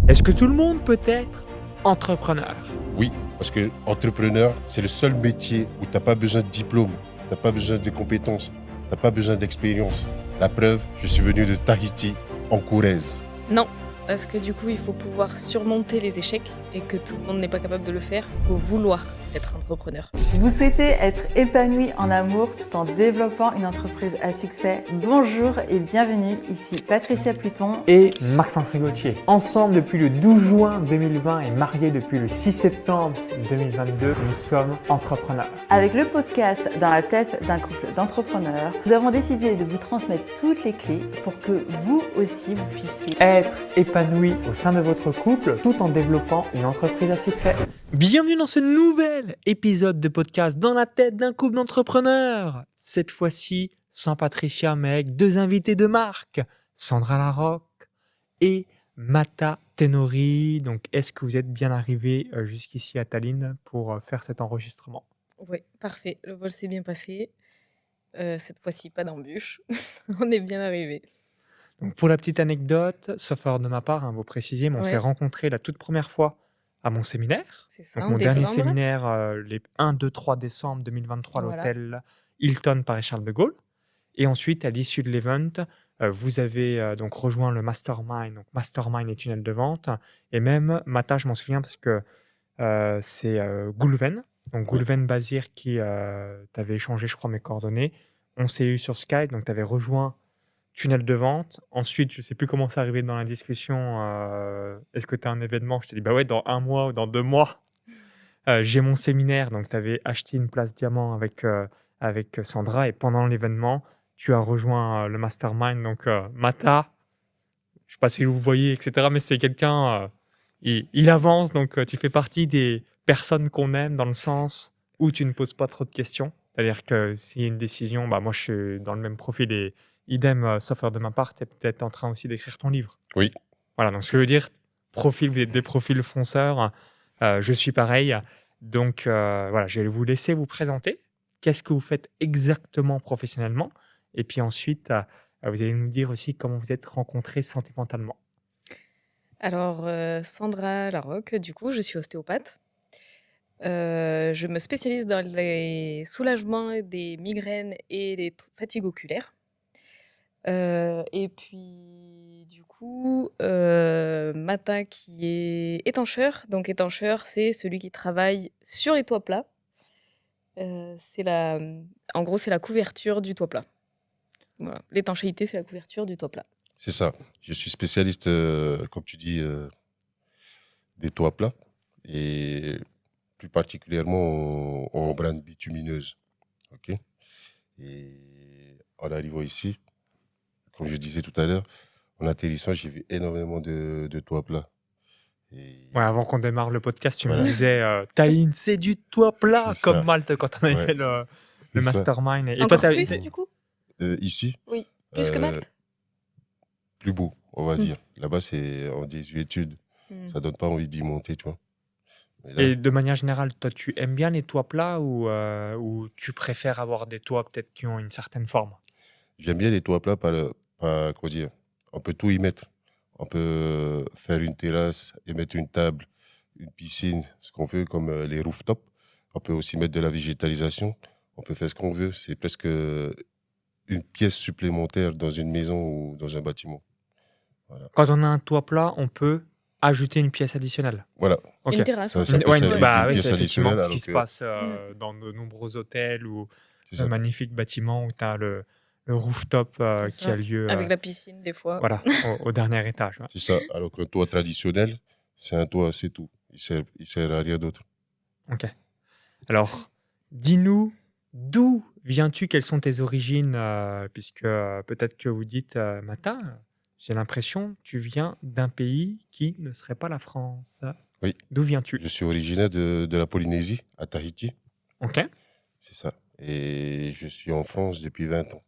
Est-ce que tout le monde peut être entrepreneur? Oui, parce que entrepreneur, c'est le seul métier où tu n'as pas besoin de diplôme, tu n'as pas besoin de compétences, tu n'as pas besoin d'expérience. La preuve, je suis venu de Tahiti, en Corrèze. Non, parce que du coup, il faut pouvoir surmonter les échecs et que tout le monde n'est pas capable de le faire. Il faut vouloir être entrepreneur. Vous souhaitez être épanoui en amour tout en développant une entreprise à succès? Bonjour et bienvenue, ici Patricia Pluton Et Maxence Rigotier. Ensemble depuis le 12 juin 2020 et mariés depuis le 6 septembre 2022, nous sommes entrepreneurs. Avec le podcast Dans la tête d'un couple d'entrepreneurs, nous avons décidé de vous transmettre toutes les clés pour que vous aussi vous puissiez Être épanoui au sein de votre couple tout en développant une entreprise à succès. Bienvenue dans ce nouvel épisode de podcast Dans la tête d'un couple d'entrepreneurs. Cette fois-ci, sans Patricia, mais avec deux invités de marque, Sandra Larocque et Mata Tenori. Donc, est-ce que vous êtes bien arrivés jusqu'ici à Tallinn pour faire cet enregistrement? Oui, parfait. Le vol s'est bien passé. Cette fois-ci, pas d'embûche. On est bien arrivé. Donc, pour la petite anecdote, sauf erreur de ma part, vous précisiez, mais on Ouais. s'est rencontrés la toute première fois à mon séminaire. C'est ça, Donc, en mon dernier décembre. séminaire, les 1, 2, 3 décembre 2023 à Voilà. l'hôtel Hilton Paris-Charles de Gaulle. Et ensuite, à l'issue de l'event, vous avez donc rejoint le Mastermind, donc Mastermind et tunnel de vente. Et même, Mata, je m'en souviens parce que c'est Goulven, donc Goulven Bazir qui t'avait échangé, je crois, mes coordonnées. On s'est eu sur Skype, donc tu avais rejoint tunnel de vente. Ensuite, je ne sais plus comment c'est arrivé dans la discussion. Est-ce que tu as un événement? Je t'ai dit, bah ouais, dans 1 mois ou dans 2 mois, j'ai mon séminaire. Donc, tu avais acheté une place diamant avec Sandra. Et pendant l'événement, tu as rejoint le mastermind. Donc, Mata, je ne sais pas si vous voyez, etc. Mais c'est quelqu'un, il avance. Donc, tu fais partie des personnes qu'on aime dans le sens où tu ne poses pas trop de questions. C'est-à-dire que s'il y a une décision, bah moi, je suis dans le même profil et idem, sauf erreur de ma part, tu es peut-être en train aussi d'écrire ton livre. Oui. Voilà, donc ce que je veux dire, profil, vous êtes des profils fonceurs, je suis pareil. Donc voilà, je vais vous laisser vous présenter. Qu'est-ce que vous faites exactement professionnellement? Et puis ensuite, vous allez nous dire aussi comment vous êtes rencontrés sentimentalement. Alors, Sandra Larocque, du coup, je suis ostéopathe. Je me spécialise dans les soulagements des migraines et les fatigues oculaires. Et puis, du coup, Mata qui est étancheur. Donc, étancheur, c'est celui qui travaille sur les toits plats. En gros, c'est la couverture du toit plat. Voilà. L'étanchéité, c'est la couverture du toit plat. C'est ça. Je suis spécialiste, comme tu dis, des toits plats et plus particulièrement en membrane bitumineuse. Ok. Et en arrivant ici, comme je disais tout à l'heure, en atterrissant, j'ai vu énormément de toits plats. Et Ouais, avant qu'on démarre le podcast, tu me Voilà. disais Tallinn, c'est du toit plat, C'est ça. comme Malte quand on avait Ouais. fait le c'est ça. mastermind. Et toi, Encore t'as- plus, du coup? Ici, Oui. Plus que Euh, Malte? plus beau, on va Mm. dire. Là-bas, c'est en désuétude. Ça donne pas envie d'y monter, tu vois. Mais là, Et de manière générale, toi, tu aimes bien les toits plats ou tu préfères avoir des toits peut-être qui ont une certaine forme? j'aime bien les toits plats, comment dire, on peut tout y mettre. On peut faire une terrasse et mettre une table, une piscine, ce qu'on veut, comme les rooftops. On peut aussi mettre de la végétalisation. On peut faire ce qu'on veut. C'est presque une pièce supplémentaire dans une maison ou dans un bâtiment. Quand on a un toit plat, on peut ajouter une pièce additionnelle. Voilà. Ok. Une terrasse. Ça, en ça fait. peut Ouais, servir bah d'une oui, pièce c'est effectivement additionnelle, ce qui alors se que- passe dans de nombreux hôtels ou C'est un ça. magnifique bâtiment où tu as le rooftop C'est qui ça. a lieu Avec la piscine, des fois. voilà, au dernier étage. Ouais. C'est ça. Alors qu'un toit traditionnel, c'est un toit, c'est tout. Il sert à rien d'autre. Ok. Alors, dis-nous, d'où viens-tu? Quelles sont tes origines? Puisque peut-être que vous dites, Mata, j'ai l'impression tu viens d'un pays qui ne serait pas la France. Oui. D'où viens-tu? Je suis originaire de la Polynésie, à Tahiti. Ok. C'est ça. Et je suis en France depuis 20 ans.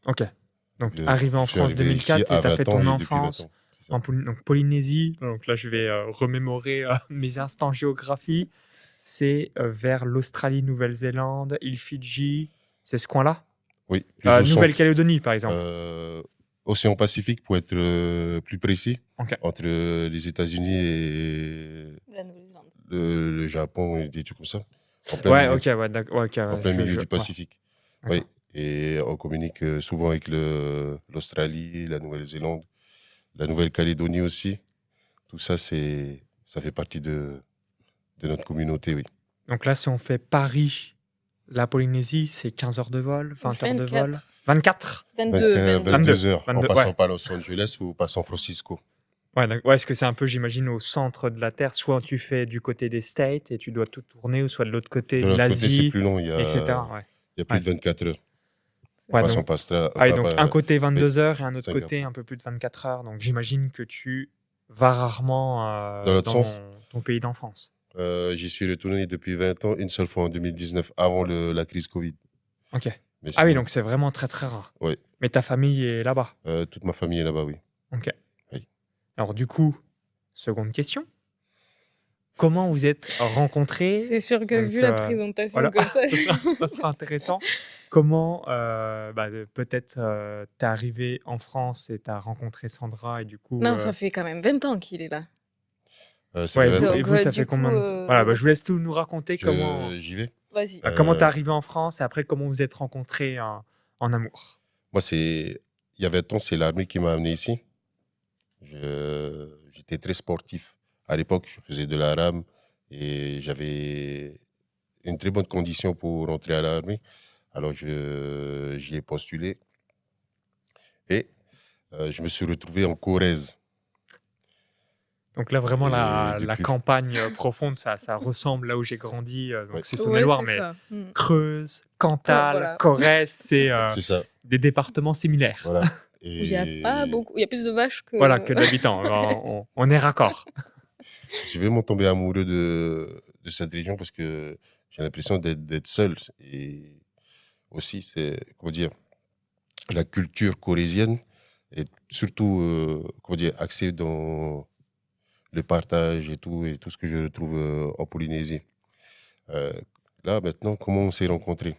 Ok. Donc, Je- arrivé en je suis France arrivé ici 2004 et à tu as fait 20 ans ton et depuis 20 enfance ans. C'est ça. donc Polynésie. Donc là, je vais remémorer mes instants géographie. C'est vers l'Australie, Nouvelle-Zélande, île Fidji. C'est ce coin-là? Oui, plus au centre. Nouvelle-Calédonie, par exemple. Océan Pacifique, pour être plus précis, Ok. entre les États-Unis et La Nouvelle-Zélande. le Japon et des trucs comme ça. En plein Ouais, milieu, ok, ouais, d'accord. Ouais, ok, en ouais, plein milieu du ouais, Pacifique. d'accord. Oui. Et on communique souvent avec l'Australie, la Nouvelle-Zélande, la Nouvelle-Calédonie aussi. Tout ça, ça fait partie de notre communauté, oui. Donc là, si on fait Paris, la Polynésie, c'est 15 heures de vol, 20 heures de vol. 24. 24 22 heures, en 22, passant ouais. par Los Angeles ou par San Francisco. Ouais, ouais, est-ce que c'est un peu, j'imagine, au centre de la Terre, soit tu fais du côté des States et tu dois tout tourner, ou soit de l'autre côté, De l'autre côté, c'est l'Asie, plus long, etc. Ouais. il y a plus Ouais. de 24 heures. Ouais, Passons donc, par donc un côté 22 heures et un autre Singapour. côté un peu plus de 24 heures. Donc j'imagine que tu vas rarement Dans l'autre dans sens ton pays d'enfance. J'y suis retourné depuis 20 ans, une seule fois en 2019, avant la crise Covid. Ok. Mais Ah oui, sinon, donc c'est vraiment très très rare. Oui. Mais ta famille est là-bas. toute ma famille est là-bas, oui. Ok. Oui. Alors du coup, seconde question. Comment vous êtes rencontrés? C'est sûr que Donc, vu la présentation voilà. comme ça, ça sera intéressant. Comment, peut-être, t'es arrivé en France et t'as rencontré Sandra et du coup... non, ça fait quand même 20 ans qu'il est là. Ça Ouais, fait vous, 20 ans. et Donc, vous, ça du fait coup, combien Voilà, je vous laisse tout nous raconter J'y vais. Vas-y. comment t'es arrivé en France et après comment vous êtes rencontrés en amour. Moi, il y a 20 ans, c'est l'armée qui m'a amené ici. J'étais très sportif. À l'époque, je faisais de la rame et j'avais une très bonne condition pour rentrer à l'armée. Alors, j'y ai postulé et je me suis retrouvé en Corrèze. Donc là, vraiment, Et la depuis- campagne profonde, ça ressemble là où j'ai grandi. Donc Ouais. c'est Ouais, Saône-et-Loire, c'est mais ça. Creuse, Cantal, Voilà. Corrèze, c'est C'est ça. des départements similaires. Voilà. Il n'y a pas beaucoup. Il y a plus de vaches que. Voilà, que d'habitants. Alors, on est raccord. Je suis vraiment tombé amoureux de cette région parce que j'ai l'impression d'être seul. Et aussi, c'est, comment dire, la culture corésienne est surtout, comment dire, axée dans le partage et tout ce que je retrouve en Polynésie. Là, maintenant, comment on s'est rencontrés?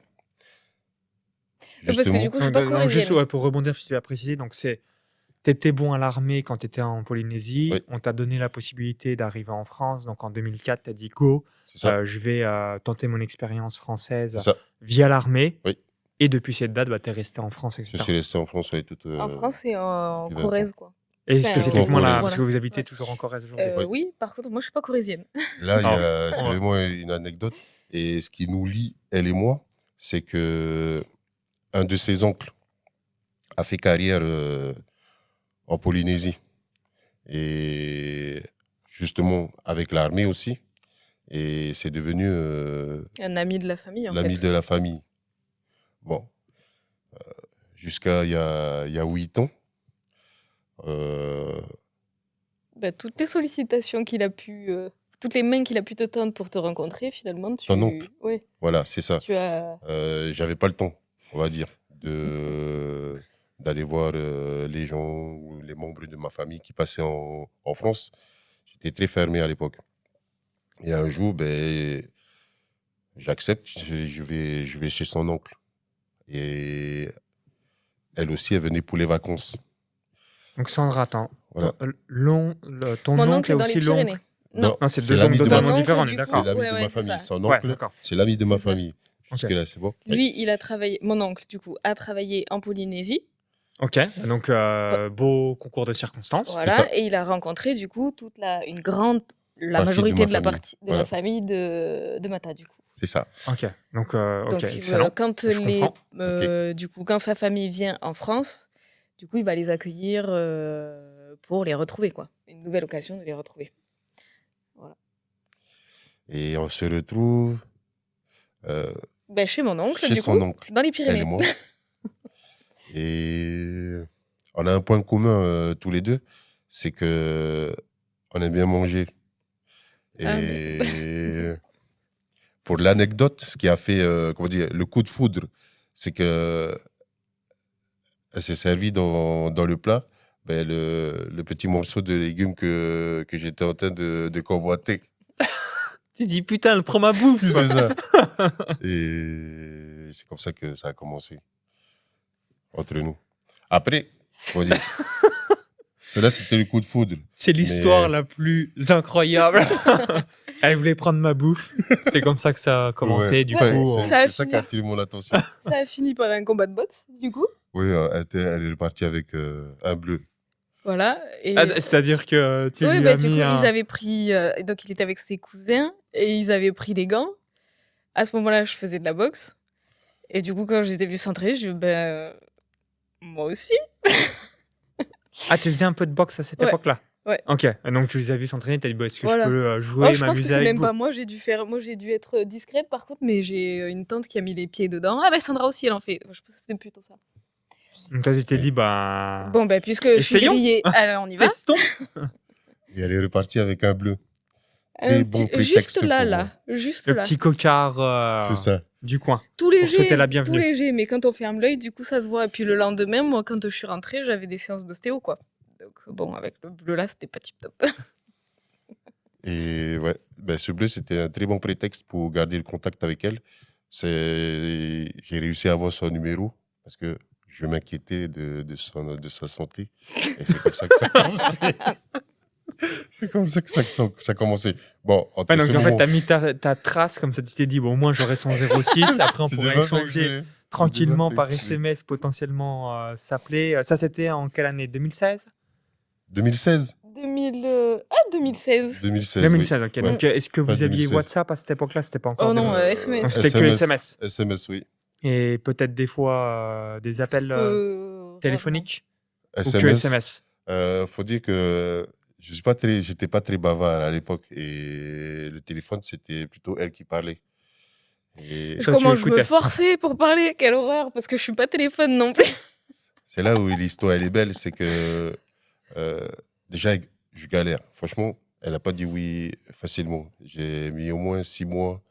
Parce que du coup, je suis pas Donc, juste corésienne. pour rebondir, si tu l'as précisé, donc t'étais bon à l'armée quand t'étais en Polynésie. Oui. On t'a donné la possibilité d'arriver en France. Donc en 2004, t'as dit go, C'est ça. je vais tenter mon expérience C'est française ça. via l'armée. Oui. Et depuis cette date, t'es resté en France, etc. Je suis resté en France. Ouais, En France et en depuis 20 ans. Corrèze, quoi. Et Enfin, spécifiquement là, Corrèze. parce que vous habitez Ouais. toujours en Corrèze aujourd'hui. Oui, par contre, moi, je suis pas corésienne. Là, c'est ouais. vraiment une anecdote. Et ce qui nous lie, elle et moi, c'est que un de ses oncles a fait carrière en Polynésie. Et justement, avec l'armée aussi. Et c'est devenu Un ami de la famille, en l'ami fait. de la famille. Bon. Jusqu'à il y a 8 ans. Bah, toutes les sollicitations qu'il a pu. Toutes les mains qu'il a pu te tendre pour te rencontrer, finalement, tu. Ton oncle. Oui, Voilà, c'est ça. tu as. J'avais pas le temps, on va dire, d'aller voir les gens ou les membres de ma famille qui passaient en France. J'étais très fermé à l'époque. Et un jour, ben, j'accepte, je vais chez son oncle. Et elle aussi, elle venait pour les vacances. Donc Sandra, attends. Voilà. Ton Mon oncle oncle est est dans aussi les l'oncle. Pyrénées. Non, Non, c'est c'est deux oncles l'ami de ma totalement famille. différents, on est Du coup, C'est d'accord. l'ami Ouais, de ouais, ma c'est famille. ça. Son Ouais, oncle, d'accord. c'est l'ami de ma C'est ça. famille. Jusque-là, c'est bon? lui, il a travaillé. Mon oncle, du coup, a travaillé en Polynésie. Ok, donc beau concours de circonstances. Voilà, ça. et il a rencontré, du coup, la Partie majorité de de la ma famille. partie de Voilà. la famille de Mata, du coup. C'est ça. Ok, donc Donc, excellent. quand je comprends. du coup, quand sa famille vient en France, du coup, il va les accueillir pour les retrouver, quoi. Une nouvelle occasion de les retrouver. Et on se retrouve Ben, chez mon oncle, chez du son coup, oncle. dans les Elle Pyrénées. et moi. Et on a un point commun tous les deux, c'est que on aime bien manger. Et pour l'anecdote, ce qui a fait comment dire, le coup de foudre, c'est que elle s'est servie dans le plat ben, le petit morceau de légumes que j'étais en train de convoiter. Tu dis putain, elle prend ma bouffe. C'est ça. Et c'est comme ça que ça a commencé entre nous. Après, comment dire, celle-là, c'était le coup de foudre. C'est l'histoire Mais- la plus incroyable. Elle voulait prendre ma bouffe. C'est comme ça que ça a commencé. Ouais. Du Enfin, coup, c'est Ça a c'est ça fini. qui a attiré mon attention. Ça a fini par un combat de boxe, du coup. Oui, elle est repartie avec un bleu. Voilà. Et... c'est-à-dire que tu oui, lui bah, as du coup, mis un... ils avaient pris. Donc, il était avec ses cousins et ils avaient pris des gants. À ce moment-là, je faisais de la boxe. Et du coup, quand je les ai vus s'entraîner, je dis, ben, moi aussi. Ah, tu faisais un peu de boxe à cette Ouais. époque-là? Ouais. Ok. Donc tu les as vus s'entraîner, tu as dit, bah, est-ce que Voilà. je peux jouer, Oh, je pense que m'amuser c'est avec même vous? pas moi. J'ai dû être discrète par contre, mais j'ai une tante qui a mis les pieds dedans. Ah, ben, Sandra aussi, elle en fait. Je pense que c'était plutôt ça. Donc toi, tu t'es dit, bah... Bon, ben, puisque je suis Essayons. grillée, alors on y va. Testons. Et elle est repartie avec un bleu. Très bon prétexte Juste là, pour- là. Juste Le là. petit cocard C'est ça. du coin. Tout Pour souhaiter léger, la tout bienvenue. léger, mais quand on ferme l'œil, du coup, ça se voit. Et puis le lendemain, moi, quand je suis rentrée, j'avais des séances d'ostéo, quoi. Donc bon, avec le bleu là, c'était pas tip top. Et ouais, ben, ce bleu, c'était un très bon prétexte pour garder le contact avec elle. J'ai réussi à avoir son numéro parce que je m'inquiétais de sa santé. Et c'est comme ça que ça a commencé. C'est comme ça que ça a commencé. Bon, entre Ouais, donc ce en fait, moment- tu as mis ta trace, comme ça tu t'es dit, bon, au moins j'aurai son 06, après on C'est pourrait déjà fait échanger exprès. tranquillement C'est par déjà fait exprès. SMS, potentiellement s'appeler. Ça, c'était en quelle année? 2016? 2016 2016. 2016, 2016, ok. Ouais. Donc est-ce que Fin vous aviez 2016. WhatsApp à cette époque-là? C'était pas encore Oh non, oui. SMS. Donc, c'était que SMS. SMS, oui. Et peut-être des fois des appels téléphoniques ou que SMS. SMS. Faut dire que j'étais pas très bavard à l'époque et le téléphone, c'était plutôt elle qui parlait. Et Toi, Comment tu je me écoutais. forçais pour parler? Quelle horreur, parce que je suis pas téléphone non plus. c'est là où l'histoire elle est belle, c'est que déjà je galère. Franchement, elle a pas dit oui facilement. J'ai mis au moins 6 mois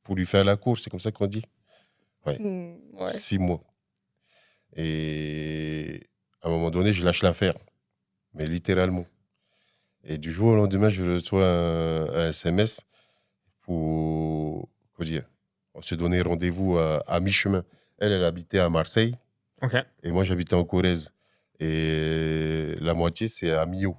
pour lui faire la course, c'est comme ça qu'on dit. Ouais. 6 mois. Et à un moment donné, je lâche l'affaire, mais littéralement. Et du jour au lendemain, je reçois un SMS pour, comment dire, on se donnait rendez-vous à mi-chemin. Elle habitait à Marseille Ok. et moi, j'habitais en Corrèze. Et la moitié, c'est à Millau.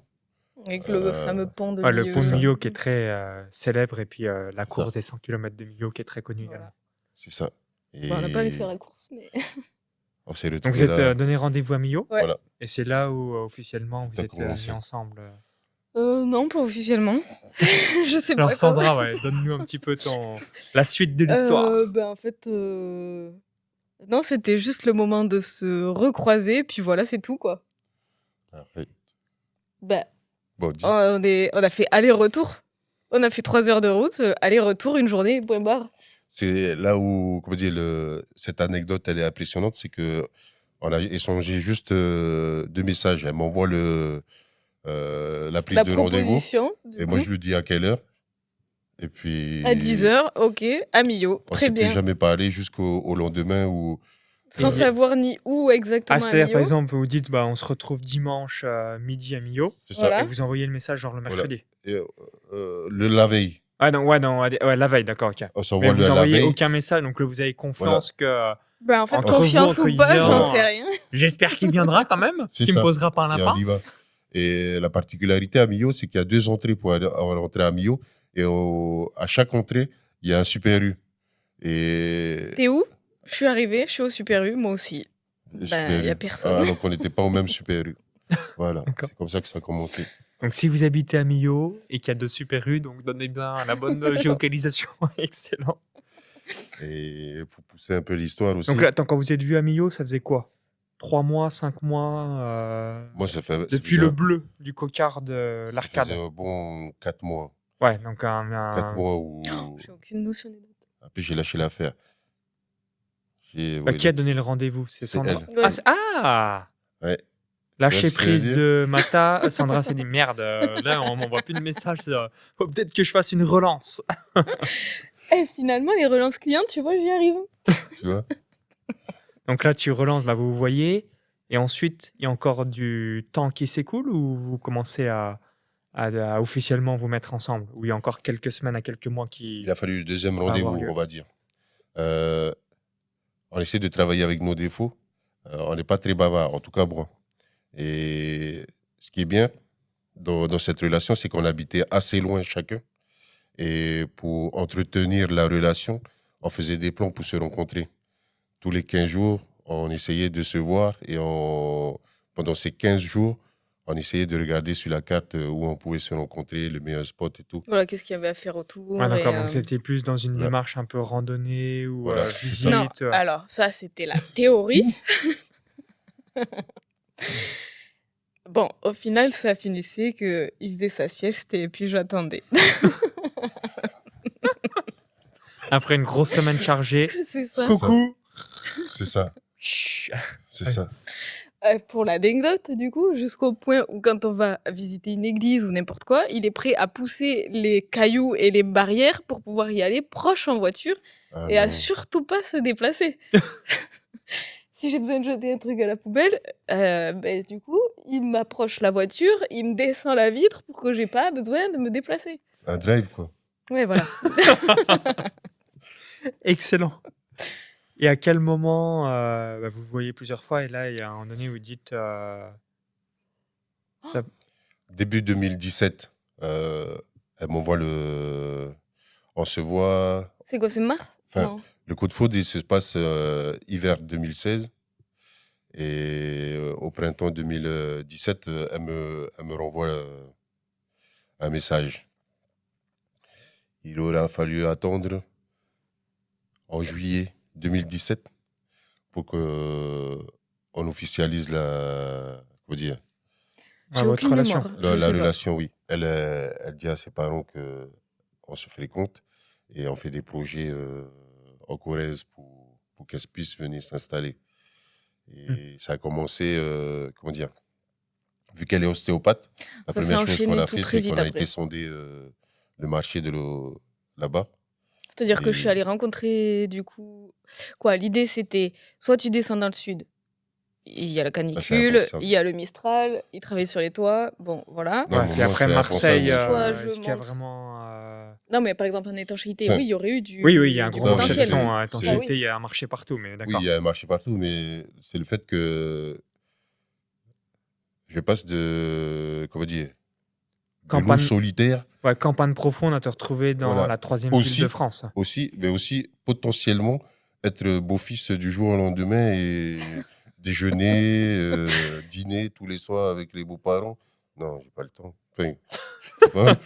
Avec le fameux pont de Ouais, le Millau. pont de ça. Millau qui est très célèbre et puis la ça. course des 100 km de Millau qui est très connue Voilà. également. C'est ça. Et Bon, on n'a pas allé faire la course, mais. on s'est Donc retrouvés vous êtes là. donné rendez-vous à Millau Ouais. Voilà. et c'est là où officiellement vous Ça a êtes commencé. mis ensemble. Non, pas officiellement. Je sais Alors pas. Sandra, ouais, donne-nous un petit peu la suite de l'histoire. Ben, en fait, non, c'était juste le moment de se recroiser, puis voilà, c'est tout, quoi. Après, Ben, bon, dis. on a fait aller-retour. On a fait 3 heures de route, aller-retour, une journée, point barre. C'est là où, comment dire, cette anecdote, elle est impressionnante, c'est que on a échangé juste 2 messages. Elle m'envoie la prise La de rendez-vous proposition, du et moi coup, je lui dis à quelle heure. Et puis à 10 heures, ok, à Millau, on très s'était bien. jamais parlé jusqu'au lendemain où Sans Et- savoir ni où exactement Ah, à c'est-à-dire par Millau. exemple, vous dites, bah, on se retrouve dimanche midi à Millau c'est ça. Voilà. et vous envoyez le message genre le mercredi. Et, la veille, Ah non, ouais, la veille, d'accord, ok. on Mais s'envoie vous la envoyez veille. aucun message, donc là vous avez confiance que Ben, en fait, Entre vous, confiance entre ou pas, j'en étudiants, sais rien. j'espère qu'il viendra quand même, C'est qu'il me ça. posera pas un Et lapin. on y va. Et la particularité à Millau, c'est qu'il y a 2 entrées pour rentrer à Millau. Et à chaque entrée, il y a un Super U. Et T'es où? Je suis arrivée, je suis au Super U, moi aussi. le Ben, Super y a U. personne. Ah, donc on n'était pas au même Super U. Voilà, D'accord. c'est comme ça que ça a commencé. Donc si vous habitez à Millau et qu'il y a 2 super rues, donc donnez bien la bonne géolocalisation. Excellent. Et pour pousser un peu l'histoire aussi, Donc là, attends, quand vous êtes vu à Millau, ça faisait quoi? 3 mois, 5 mois moi, ça depuis le bleu du cocard de ça l'arcade. faisait un bon 4 mois. Ouais, donc 4 mois où Oh, j'ai aucune notion des dates. après j'ai lâché l'affaire. Bah, qui a donné le rendez-vous? C'est C'est Sandra. elle. Ouais. Ah Ouais. Lâcher Tu vois ce que je veux prise dire de Mata, Sandra s'est dit merde, là on m'envoie plus de messages, faut peut-être que je fasse une relance. Eh, finalement, les relances clients, tu vois, j'y arrive. Tu vois. Donc là tu relances, bah, vous voyez, et ensuite il y a encore du temps qui s'écoule ou vous commencez à officiellement vous mettre ensemble, ou il y a encore quelques semaines à quelques mois qui... Il a fallu le deuxième va avoir rendez-vous, lieu. on va dire. Euh, on essaie de travailler avec nos défauts. On n'est pas très bavard, en tout cas moi. Et ce qui est bien dans cette relation, c'est qu'on habitait assez loin chacun. Et pour entretenir la relation, on faisait des plans pour se rencontrer. Tous les 15 jours, on essayait de se voir et pendant ces 15 jours, on essayait de regarder sur la carte où on pouvait se rencontrer, le meilleur spot et tout. Voilà, qu'est-ce qu'il y avait à faire autour. Ouais, d'accord, et, donc c'était plus dans une voilà. démarche un peu randonnée ou Voilà, c'est ça. visite. Non, alors ça, c'était la théorie. Bon, au final, ça finissait qu'il faisait sa sieste et puis j'attendais. Après une grosse semaine chargée. C'est ça. Coucou. C'est ça, Chut. c'est Ouais. ça. Pour l'anecdote, du coup, jusqu'au point où quand on va visiter une église ou n'importe quoi, il est prêt à pousser les cailloux et les barrières pour pouvoir y aller proche en voiture Ah et à non. surtout pas se déplacer. Si j'ai besoin de jeter un truc à la poubelle, ben, du coup, il m'approche la voiture, il me descend la vitre pour que j'ai pas besoin de me déplacer. Un drive, quoi. Ouais, voilà. Excellent. Et à quel moment vous voyez plusieurs fois et là, il y a un moment donné où vous dites ça... Début 2017, elle m'envoie on se voit. C'est quoi, c'est mars? Enfin, Non. le coup de foudre, il se passe hiver 2016. Et au printemps 2017, elle me renvoie un message. Il aura fallu attendre en juillet 2017 pour qu'on officialise comment dire, J'ai votre aucune relation. mémoire. la je sais pas. relation, oui. Elle dit à ses parents qu'on se fréquente et on fait des projets en Corrèze pour qu'elle puisse venir s'installer. Et ça a commencé, comment dire, vu qu'elle est ostéopathe, la Ça s'est première chose qu'on enchaîné a tout fait, très c'est vite qu'on a après. été sonder le marché là-bas. C'est-à-dire que je suis Et- allée rencontrer, du coup... Quoi, l'idée, c'était soit tu descends dans le sud, il y a la canicule, impensable. il y a le Mistral, ils travaillent sur les toits, bon, voilà. Non, Ouais, mais puis moi, après c'est Marseille, impensable. Soit je est-ce qu'il y a monte. vraiment... Non, mais par exemple, en étanchéité, Enfin, oui, il y aurait eu du, Oui, il y a un du gros Non, marché. De toute potentiel. façon, mais attends, c'est- Ah oui. il y a un marché partout, mais Oui, d'accord. il y a un marché partout, mais c'est le fait que je passe comment dire, de loup Campagne, solitaire ouais, campagne profonde à te retrouver dans Voilà. la troisième ville Aussi. de France. aussi, mais aussi potentiellement être beau-fils du jour au lendemain et déjeuner, dîner tous les soirs avec les beaux-parents. Non, j'ai pas le temps. Enfin, c'est pas...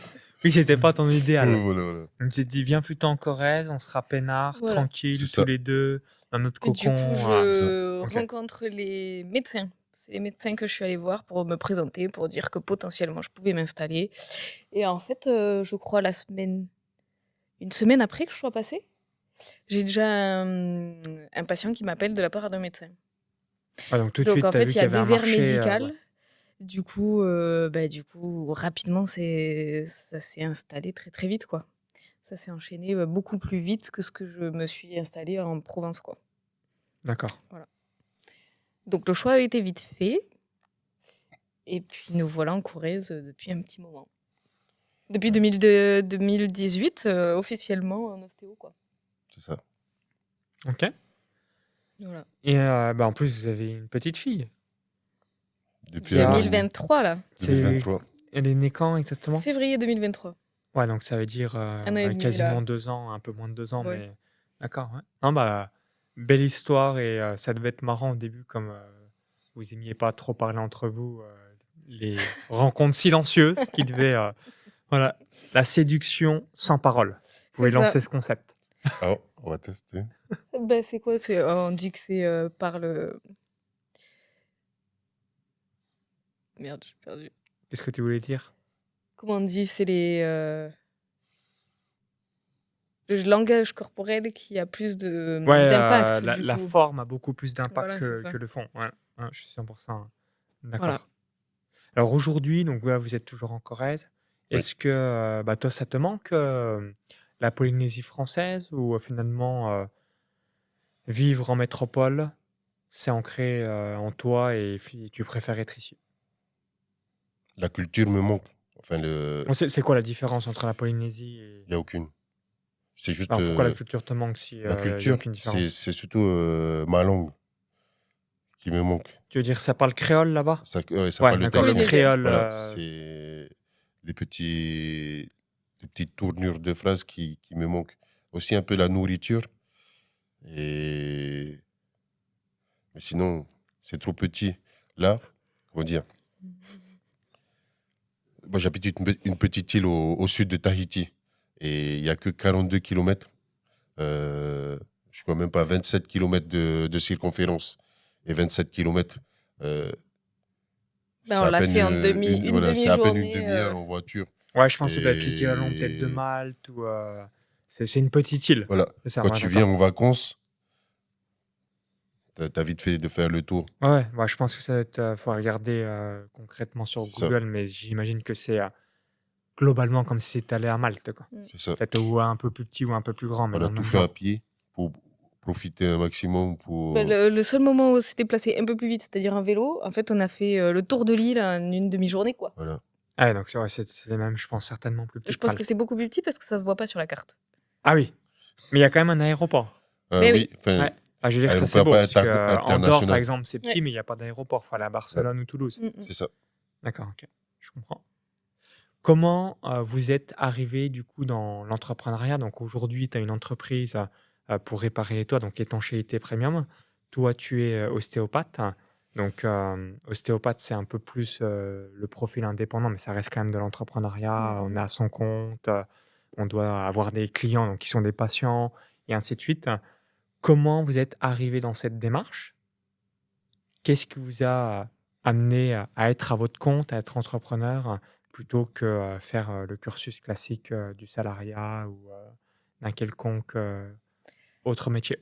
Oui, c'était pas ton idéal. Voilà, voilà. Donc, tu t'es dit, viens plutôt en Corrèze, on sera peinard, Voilà. tranquille, C'est tous ça. les deux, dans notre Et du coup, cocon. je Ok. rencontre les médecins. C'est les médecins que je suis allée voir pour me présenter, pour dire que potentiellement je pouvais m'installer. Et en fait, je crois une semaine après que je sois passée, j'ai déjà un patient qui m'appelle de la part d'un médecin. Ouais, donc, tout de Donc suite, en tu as fait, vu il y qu'il y a avait un désert marché. médical. Ouais. Du coup, rapidement, ça s'est installé très très vite, quoi. Ça s'est enchaîné beaucoup plus vite que ce que je me suis installée en Provence, quoi. D'accord. Donc le choix a été vite fait. Et puis nous voilà en Corrèze depuis un petit moment. Depuis 2018, officiellement en ostéo, quoi. C'est ça. Ok. Voilà. Et en plus, vous avez une petite fille. Depuis un an et demi. 2023, là. C'est- 2023. Elle est née quand exactement? Février 2023. Ouais, donc ça veut dire an et demi, quasiment là. 2 ans, un peu moins de 2 ans, Ouais. mais d'accord. Ouais. Non, bah, belle histoire et ça devait être marrant au début, comme vous aimiez pas trop parler entre vous, les rencontres silencieuses qui devaient. Voilà, la séduction sans parole. Vous pouvez C'est ça. lancer ce concept. Ah, on va tester. Ben, c'est quoi? On dit que c'est par le... Merde, j'ai perdu. Qu'est-ce que tu voulais dire? Comment on dit? C'est le langage corporel qui a plus Ouais, d'impact, la, du la coup. forme a beaucoup plus d'impact Voilà, c'est ça. que le fond. Ouais, ouais, je suis 100% d'accord. Voilà. Alors aujourd'hui, donc voilà, vous êtes toujours en Corrèze. Oui. Est-ce que toi, ça te manque la Polynésie française ou finalement vivre en métropole, c'est ancré en toi et tu préfères être ici? La culture me manque. Enfin, C'est quoi la différence entre la Polynésie et... il n'y a aucune. C'est juste Alors pourquoi la culture te manque si la il n'y a culture, aucune différence? c'est surtout ma langue qui me manque. Tu veux dire ça parle créole là-bas? Ouais, ça Ouais, parle le d'accord, le Oui, les tahitien. deux. créole. Voilà, c'est les petites tournures de phrases qui me manquent. Aussi un peu la nourriture. Et... Mais sinon, c'est trop petit. Là, comment dire, moi j'habite une petite île au sud de Tahiti. Et il n'y a que 42 kilomètres. Je crois même pas 27 kilomètres de circonférence. Et 27 kilomètres, Ben, c'est on à l'a peine fait en une voilà, c'est à peine une demi-journée. demi-heure en voiture. Ouais, je pense que ça doit être l'équivalent peut-être de Et Malte ou. C'est une petite île. voilà, C'est ça, quand ouais, tu viens d'accord. en vacances, t'as vite fait de faire le tour. Ouais, ouais, je pense que ça doit être. Faut regarder concrètement sur C'est ça, Google, mais j'imagine que c'est globalement comme si c'était allé à Malte, quoi. Mm. c'est ça. Peut-être ou un peu plus petit ou un peu plus grand, mais On dans a le tout même fait à genre. pied pour profiter un maximum. Ben, le seul moment où on s'est déplacé un peu plus vite, c'est-à-dire en vélo, en fait, on a fait le tour de l'île en une demi-journée, quoi. Voilà. Ah ouais, donc ouais, c'est même, je pense, certainement plus petit Je que pense que Malte. c'est beaucoup plus petit parce que ça se voit pas sur la carte. Ah oui, mais il y a quand même un aéroport. Mais Oui, enfin, Ouais. Ah, je veux dire, ça c'est aéroport beau, pas parce que Andorre, par international. exemple, c'est petit, Ouais. mais il n'y a pas d'aéroport. Il faut aller à Barcelone ou Toulouse. C'est ça. D'accord, ok, je comprends. Comment vous êtes arrivé du coup dans l'entrepreneuriat? Donc aujourd'hui, tu as une entreprise pour réparer les toits, donc étanchéité premium. Toi, tu es ostéopathe. Donc ostéopathe, c'est un peu plus le profil indépendant, mais ça reste quand même de l'entrepreneuriat. On est à son compte, on doit avoir des clients donc, qui sont des patients, et ainsi de suite. Comment vous êtes arrivé dans cette démarche? Qu'est-ce qui vous a amené à être à votre compte, à être entrepreneur, plutôt que faire le cursus classique du salariat ou d'un quelconque autre métier?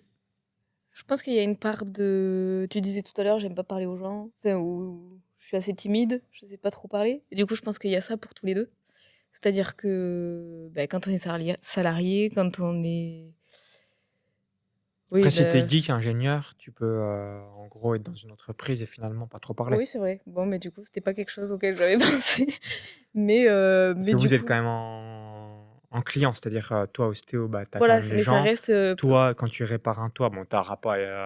Je pense qu'il y a une part de. Tu disais tout à l'heure, j'aime pas parler aux gens, enfin, ou je suis assez timide, je sais pas trop parler. Et du coup, je pense qu'il y a ça pour tous les deux. C'est-à-dire que ben, quand on est salarié, quand on est. Oui, Après, si tu es ben, geek, ingénieur, tu peux en gros être dans une entreprise et finalement pas trop parler. oui, c'est vrai. Bon, mais du coup, c'était pas quelque chose auquel j'avais pensé. Parce Mais que du vous êtes coup, quand même en client, c'est-à-dire toi, ostéo, bah, tu as quand voilà, même les mais ça gens. reste. Toi, quand tu répares un toit, bon, tu n'as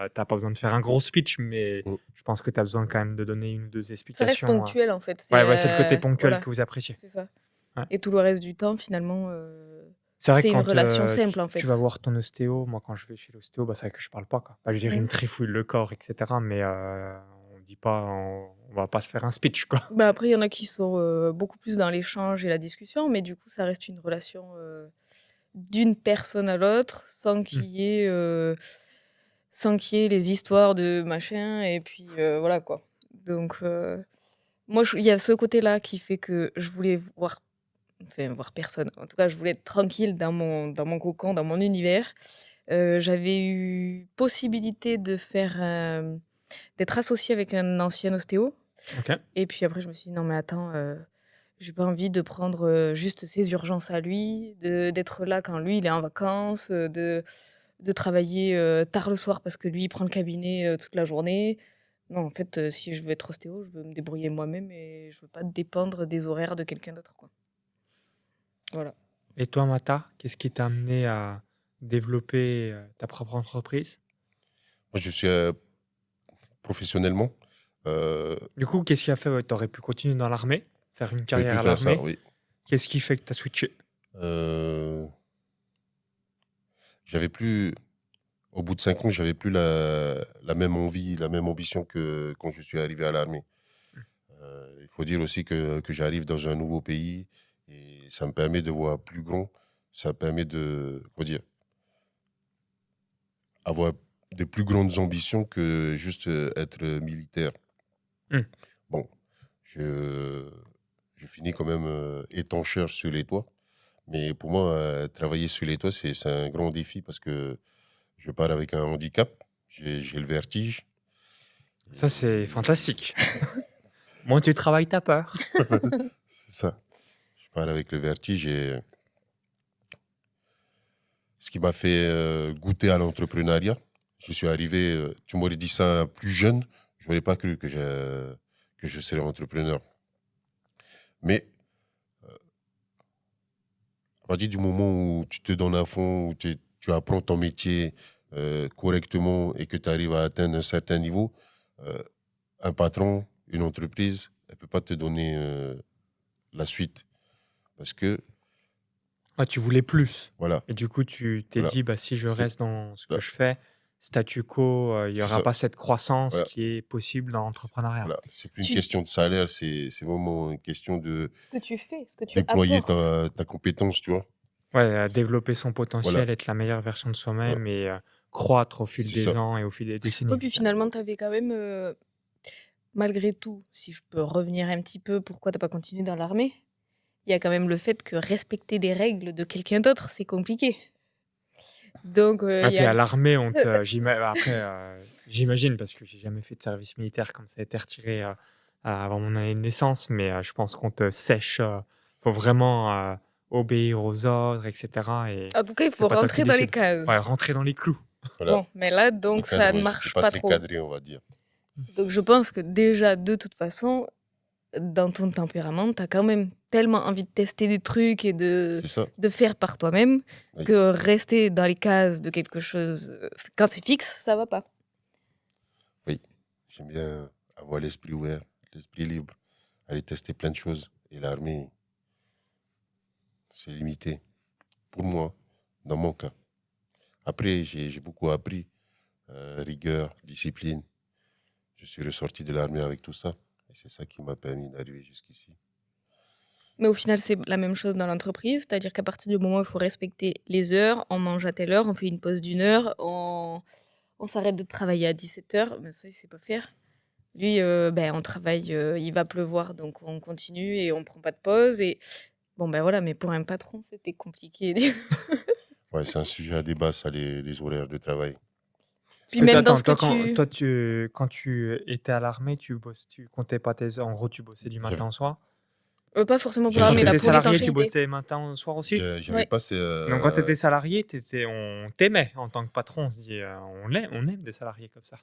pas besoin de faire un gros speech, mais Mm. je pense que tu as besoin quand même de donner une ou deux Ça reste explications. ponctuel, en fait. Ouais, ouais, c'est le côté ponctuel Voilà, que vous appréciez. c'est ça. Ouais. Et tout le reste du temps, finalement, C'est vrai que c'est une quand relation simple, en tu vas fait. voir ton ostéo, moi quand je vais chez l'ostéo, bah, c'est vrai que je parle pas, quoi. Bah, je veux dire, il me Mm. trifouille le corps, etc. Mais on dit pas, on va pas se faire un speech, quoi. Bah, après, il y en a qui sont beaucoup plus dans l'échange et la discussion, mais du coup, ça reste une relation d'une personne à l'autre sans qu'il y ait, les histoires de machin, et puis voilà quoi. Donc, moi, il y a ce côté-là qui fait que je voulais voir personne. En tout cas, je voulais être tranquille dans mon cocon, dans mon univers. J'avais eu possibilité d'être associée avec un ancien ostéo. Ok. Et puis après, je me suis dit, non, mais attends, j'ai pas envie de prendre juste ses urgences à lui, d'être là quand lui, il est en vacances, de travailler tard le soir parce que lui, il prend le cabinet toute la journée. Non, en fait, si je veux être ostéo, je veux me débrouiller moi-même et je veux pas dépendre des horaires de quelqu'un d'autre, quoi. Voilà. Et toi, Mata, qu'est-ce qui t'a amené à développer ta propre entreprise? Moi, je suis professionnellement. Du coup, qu'est-ce qui a fait? Tu aurais pu continuer dans l'armée, faire une J'aurais carrière pu à faire ça, l'armée. oui. Qu'est-ce qui fait que tu as switché? J'avais plus, au bout de 5 ans, j'avais plus la même envie, la même ambition que quand je suis arrivé à l'armée. Il faut dire aussi que j'arrive dans un nouveau pays et ça me permet de voir plus grand. Ça me permet de, comment dire, avoir de plus grandes ambitions que juste être militaire. Mm. Bon, je finis quand même étancheur sur les toits. Mais pour moi, travailler sur les toits, c'est un grand défi parce que je pars avec un handicap. J'ai le vertige. Ça, c'est fantastique. Moins tu travailles, t'as peur. C'est ça. Je pars avec le vertige et ce qui m'a fait goûter à l'entrepreneuriat. Je suis arrivé, tu m'aurais dit ça plus jeune, je n'aurais pas cru que je serais entrepreneur. Mais À partir du moment où tu te donnes à fond, où tu apprends ton métier correctement et que tu arrives à atteindre un certain niveau, euh, un patron, une entreprise, elle ne peut pas te donner la suite. Parce que, Ah, tu voulais plus. voilà, Et du coup, tu t'es voilà, dit, bah, si je c'est reste dans ce que voilà, je fais, statu quo, il n'y c'est aura ça. pas cette croissance Voilà, qui est possible dans l'entrepreneuriat. voilà. C'est plus une Tu, question de salaire, c'est vraiment une question de ce que tu fais, ce que tu déployer apportes. ta compétence, tu vois. Ouais, développer son Voilà, potentiel, être la meilleure version de voilà. soi-même et croître au fil C'est ça. des ans et au fil des Oui, décennies. puis finalement, tu avais quand même, malgré tout, si je peux revenir un petit peu, pourquoi t'as pas continué dans l'armée? Il y a quand même le fait que respecter des règles de quelqu'un d'autre, c'est compliqué. Donc, Ouais, il y puis a... à l'armée, après, j'imagine, parce que j'ai jamais fait de service militaire comme ça a été retiré avant mon année de naissance, mais je pense qu'on te sèche. Faut vraiment obéir aux ordres, etc. Et En tout cas, il c'est faut pas toi qui rentrer dans les décides. Ouais, cases. rentrer dans les clous. Voilà. Bon, mais là, Le donc, ça cadre, ne ouais, j'étais marche pas pas très trop. cadré, on va dire. Donc, je pense que déjà, de toute façon, dans ton tempérament, tu as quand même tellement envie de tester des trucs et C'est ça. de faire par toi-même Oui. que rester dans les cases de quelque chose, quand c'est fixe, ça va pas. Oui. J'aime bien avoir l'esprit ouvert, l'esprit libre, aller tester plein de choses. Et l'armée, c'est limité. Pour moi, dans mon cas. Après, j'ai beaucoup appris. Rigueur, discipline. Je suis ressorti de l'armée avec tout ça. Et c'est ça qui m'a permis d'arriver jusqu'ici. Mais au final, c'est la même chose dans l'entreprise, c'est-à-dire qu'à partir du moment où il faut respecter les heures, on mange à telle heure, on fait une pause d'une heure, on s'arrête de travailler à 17h, mais ça, il sait pas faire. Lui, ben, on travaille, il va pleuvoir, donc on continue et on prend pas de pause. Et bon, ben voilà, mais pour un patron, c'était compliqué. Ouais, c'est un sujet à débat, ça, les horaires de travail. Puis Parce que même dans attends, ce que quand tu étais à l'armée, tu comptais pas tes heures. En gros, tu bossais du matin J'avais au soir. pas forcément pour J'ai- Quand l'armée, tu j'avais- là, étais pour salarié, tu l'étanchéité. bossais matin au soir aussi. j'avais Ouais. pas ces. Donc quand tu étais salarié, on t'aimait en tant que patron. On se dit, on aime des salariés comme ça.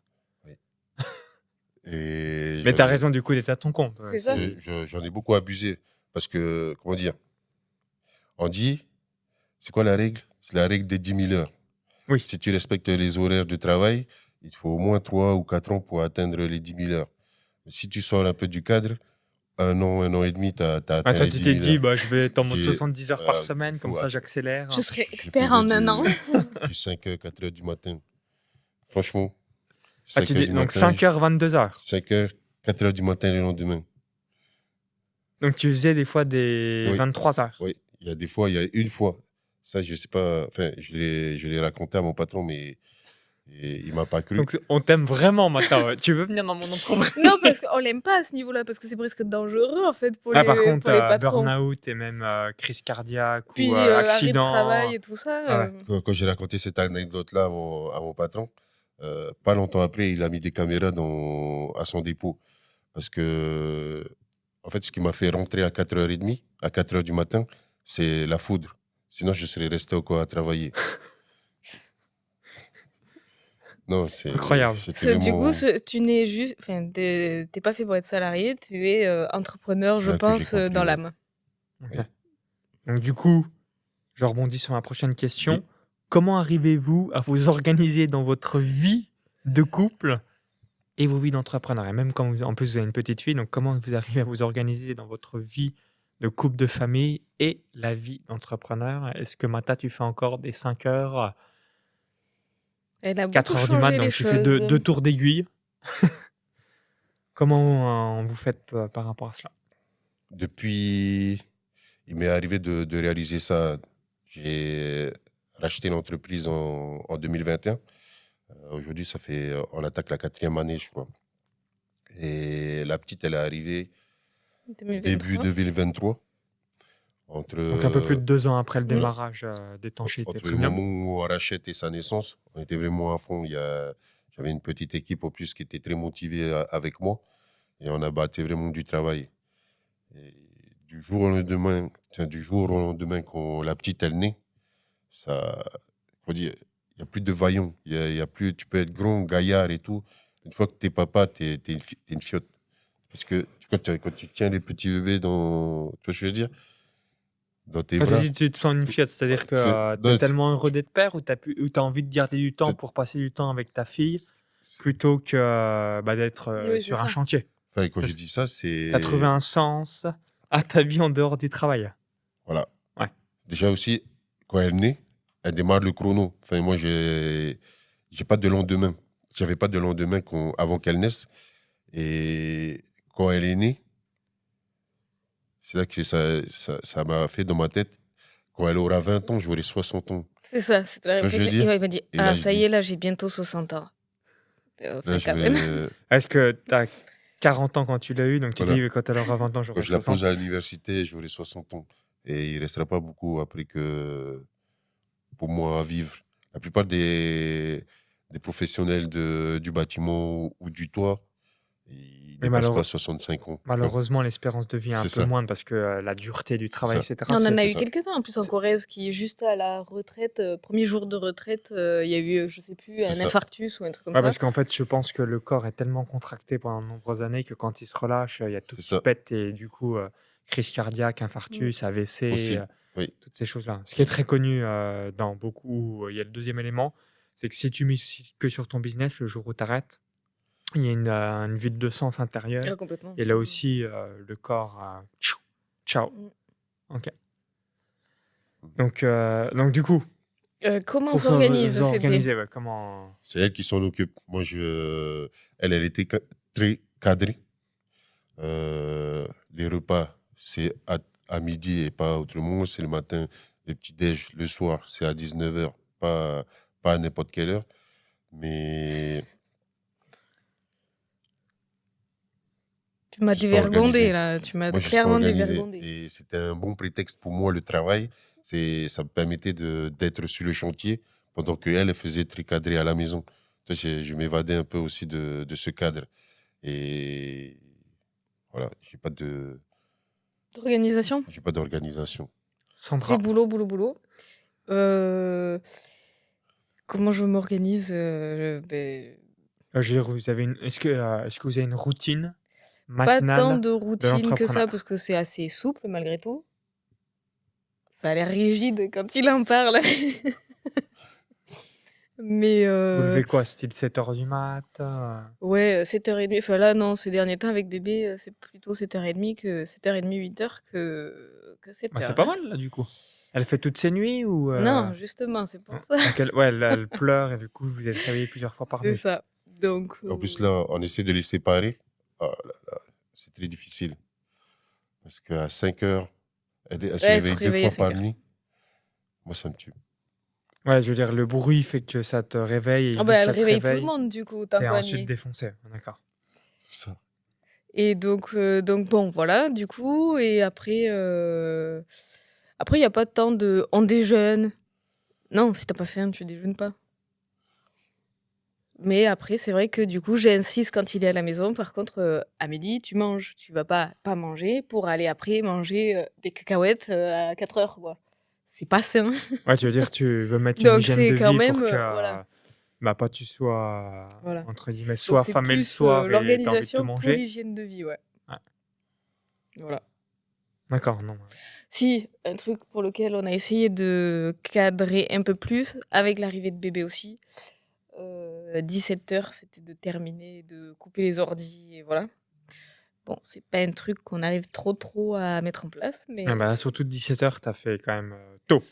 Et Mais tu as raison du coup d'être à ton compte. C'est ça. j'en ai beaucoup abusé. Parce que, comment dire, on dit, c'est quoi la règle? C'est la règle des 10 000 heures. Oui. Si tu respectes les horaires de travail, il te faut au moins 3 ou 4 ans pour atteindre les 10 000 heures. Mais si tu sors un peu du cadre, un an et demi, tu as atteint Toi, les tu 10 t'es 000 dit, heures. bah, je vais être en mode J'ai- 70 heures par euh, semaine, comme faut- ça j'accélère. Je serais Je expert faisais en un an. Du 5h, 4h du matin. Franchement, Ah, 5h du donc matin, 5h, 22h. 5h, 4h du matin le lendemain. Donc tu faisais des fois des Oui. 23h. Oui, il y a des fois, il y a une fois, ça je sais pas, enfin je l'ai raconté à mon patron, mais il m'a pas cru. Donc on t'aime vraiment maintenant. Tu veux venir dans mon entreprise? Non, parce qu'on l'aime pas à ce niveau-là, parce que c'est presque dangereux, en fait, pour Ah, par contre, pour les patrons. burn-out et même crise cardiaque Puis ou arrêt de accident. travail et tout ça. Ah ouais. Quand j'ai raconté cette anecdote-là à mon patron, pas longtemps après, il a mis des caméras à son dépôt. Parce que, en fait, ce qui m'a fait rentrer à 4h30, à 4h du matin, c'est la foudre. Sinon, je serais resté encore à travailler. Non, c'est Incroyable. c'était Du vraiment- coup, tu n'es juste, enfin, t'es pas fait pour être salarié, tu es entrepreneur, C'est je là que j'ai pense, compris, dans ouais. l'âme. Ok. Oui. Donc du coup, je rebondis sur ma prochaine question. Oui. Comment arrivez-vous à vous organiser dans votre vie de couple et vos vies d'entrepreneur? Et même quand en plus vous avez une petite fille, donc comment vous arrivez à vous organiser dans votre vie de couple, de famille et la vie d'entrepreneur? Est-ce que Mata, tu fais encore des 5 heures, Elle a 4 beaucoup heures du mat, changé les donc tu fais choses. deux tours d'aiguille? Comment vous faites par rapport à cela? Depuis, il m'est arrivé de réaliser ça. J'ai racheté l'entreprise en 2021. Aujourd'hui, on attaque la 4e année, je crois. Et la petite, elle est arrivée début 2023. Donc un peu plus de 2 ans après le Oui. démarrage d'étanchéité Entre le premium. moment où on rachète et sa naissance, on était vraiment à fond. J'avais une petite équipe en plus qui était très motivée avec moi. Et on a battu vraiment du travail. Et du jour au lendemain, quand la petite elle naît, ça, comment dire, il n'y a plus de vaillant. Il y a plus, tu peux être grand, gaillard et tout. Une fois que tu es papa, tu es une fiotte. Parce que quand tu tiens les petits bébés tu vois ce que je veux dire? dans tes Quand tu bras. dis tu te sens une fiotte, c'est-à-dire que tu Non, es tellement heureux d'être père ou tu as envie de garder du temps pour passer du temps avec ta fille plutôt que d'être Oui, c'est sur un ça. chantier. Enfin, quand Ça, je dis ça, Tu as trouvé c'est. un sens à ta vie en dehors du travail. Voilà. Ouais. Déjà aussi, quand elle naît, elle démarre le chrono. Enfin, moi, j'ai pas de lendemain. J'avais pas de lendemain avant qu'elle naisse. Et quand elle est née, c'est là que ça m'a fait dans ma tête. Quand elle aura 20 ans, j'aurai 60 ans. C'est ça, c'était la Tu vois ce que je veux réflexion. dire? Il m'a dit, Et là, je ça y dis, est, là, j'ai bientôt 60 ans. là, Enfin, je quand même. vais. Est-ce que tu as 40 ans quand tu l'as eu, donc tu Voilà. dis quand elle aura 20 ans, Quand j'aurai je la 60. pose à l'université, j'aurai 60 ans. Et il ne restera pas beaucoup après que pour moi à vivre. La plupart des professionnels du bâtiment ou du toit, ils Mais dépassent pas 65 ans. Tu vois. malheureusement, l'espérance de vie est un C'est peu ça. moindre parce que la dureté du travail, ça. etc. On en a c'est eu ça. quelques-uns en plus en c'est- Corrèze qui est juste à la retraite, premier jour de retraite, il y a eu, je sais plus, C'est un ça. infarctus ou un truc comme Ouais, ça. parce qu'en fait, je pense que le corps est tellement contracté pendant de nombreuses années que quand il se relâche, il y a tout C'est qui ça. pète et du coup, crise cardiaque, infarctus, AVC, Possible. Oui. toutes ces choses-là. Ce qui est très connu dans beaucoup. Il y a le deuxième élément, c'est que si tu mises que sur ton business, le jour où tu arrêtes, il y a une vide de sens intérieure. Ah, complètement. Et là aussi, le corps, tchou, ciao. Mm. Ok. Donc du coup, Comment on pour s'organise, c'était s'organiser, ouais, comment... C'est elle qui s'en occupe. Moi, elle était très cadrée. Les repas, c'est à midi et pas autrement. C'est le matin, le petit-déj, le soir, c'est à 19h, pas à n'importe quelle heure. Mais Tu m'as je suis pas dévergondé organisé. là, tu m'as Moi, je suis pas clairement organisé. dévergondé. Et c'était un bon prétexte pour moi, le travail. Ça me permettait d'être sur le chantier pendant qu'elle faisait très cadré à la maison. Tu vois, je m'évadais un peu aussi de ce cadre. Et voilà, Organisation, j'ai pas d'organisation. Sandra, c'est boulot, boulot, boulot. Comment je m'organise je veux dire, est-ce que vous avez une routine Pas tant matinale de de routine que ça, l'entrepreneur? parce que c'est assez souple malgré tout. Ça a l'air rigide quand il en parle. Mais Vous levez quoi, style 7h du mat ouais, 7h30. Enfin là, non, ces derniers temps avec bébé, c'est plutôt 7h30 que 7h30, 8h que Bah, 7h. c'est pas mal, là, du coup. Elle fait toutes ses nuits ou... Non, justement, c'est pour ça. Donc elle pleure et du coup, vous êtes réveillé plusieurs fois par C'est nuit. ça. Donc, En plus, là, on essaie de les séparer. Ah là là, c'est très difficile. Parce qu'à 5 heures, elle se ouais, elle se réveille 2 réveille à fois par 5h. nuit. Moi, ça me tue. Ouais, je veux dire, le bruit fait que ça te réveille et Ah vu bah, que elle ça te réveille tout le réveille, monde du coup, tant t'es qu'on y ensuite est. défoncé. D'accord. C'est ça. Et donc bon, voilà, du coup, et après, il n'y a pas de temps de on déjeune. Non, si t'as pas faim, tu déjeunes pas. Mais après, c'est vrai que du coup, j'insiste quand il est à la maison. Par contre, à midi, tu manges. Tu vas pas manger pour aller après manger des cacahuètes à 4 heures, quoi. C'est pas sain. Ouais, tu veux dire, tu veux mettre une Donc, hygiène c'est de quand vie même, pour que voilà. pas tu sois, Voilà. entre guillemets, Donc, soit c'est affamé le plus soir et t'as envie de tout l'organisation pour manger. l'hygiène de vie, ouais. Ouais. Voilà. D'accord, non. Si, un truc pour lequel on a essayé de cadrer un peu plus, avec l'arrivée de bébé aussi. 17h, c'était de terminer, de couper les ordis, et voilà. Bon, c'est pas un truc qu'on arrive trop à mettre en place, mais Ah bah, surtout 17h, t'as fait quand même tôt.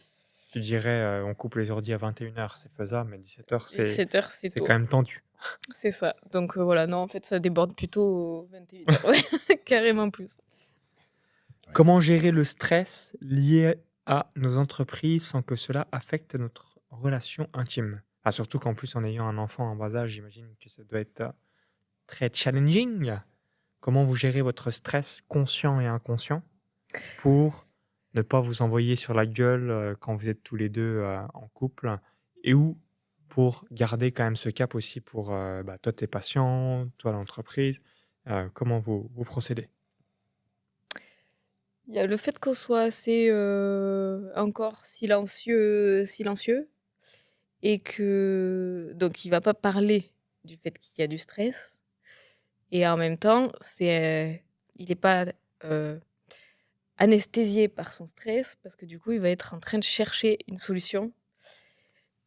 Tu dirais, on coupe les ordi à 21h, c'est faisable, mais 17h, c'est 17h, c'est quand tôt. même tendu. C'est ça. Donc voilà, non, en fait, ça déborde plutôt 21h. Ouais, carrément plus. Comment gérer le stress lié à nos entreprises sans que cela affecte notre relation intime? Ah, surtout qu'en plus, en ayant un enfant en bas âge, j'imagine que ça doit être très challenging. Comment vous gérez votre stress conscient et inconscient pour ne pas vous envoyer sur la gueule quand vous êtes tous les deux en couple et ou pour garder quand même ce cap aussi pour toi, tes patients, toi, l'entreprise. Comment vous procédez? Il y a le fait qu'on soit assez encore silencieux, et que donc il va pas parler du fait qu'il y a du stress, et en même temps, il est pas anesthésié par son stress parce que du coup, il va être en train de chercher une solution.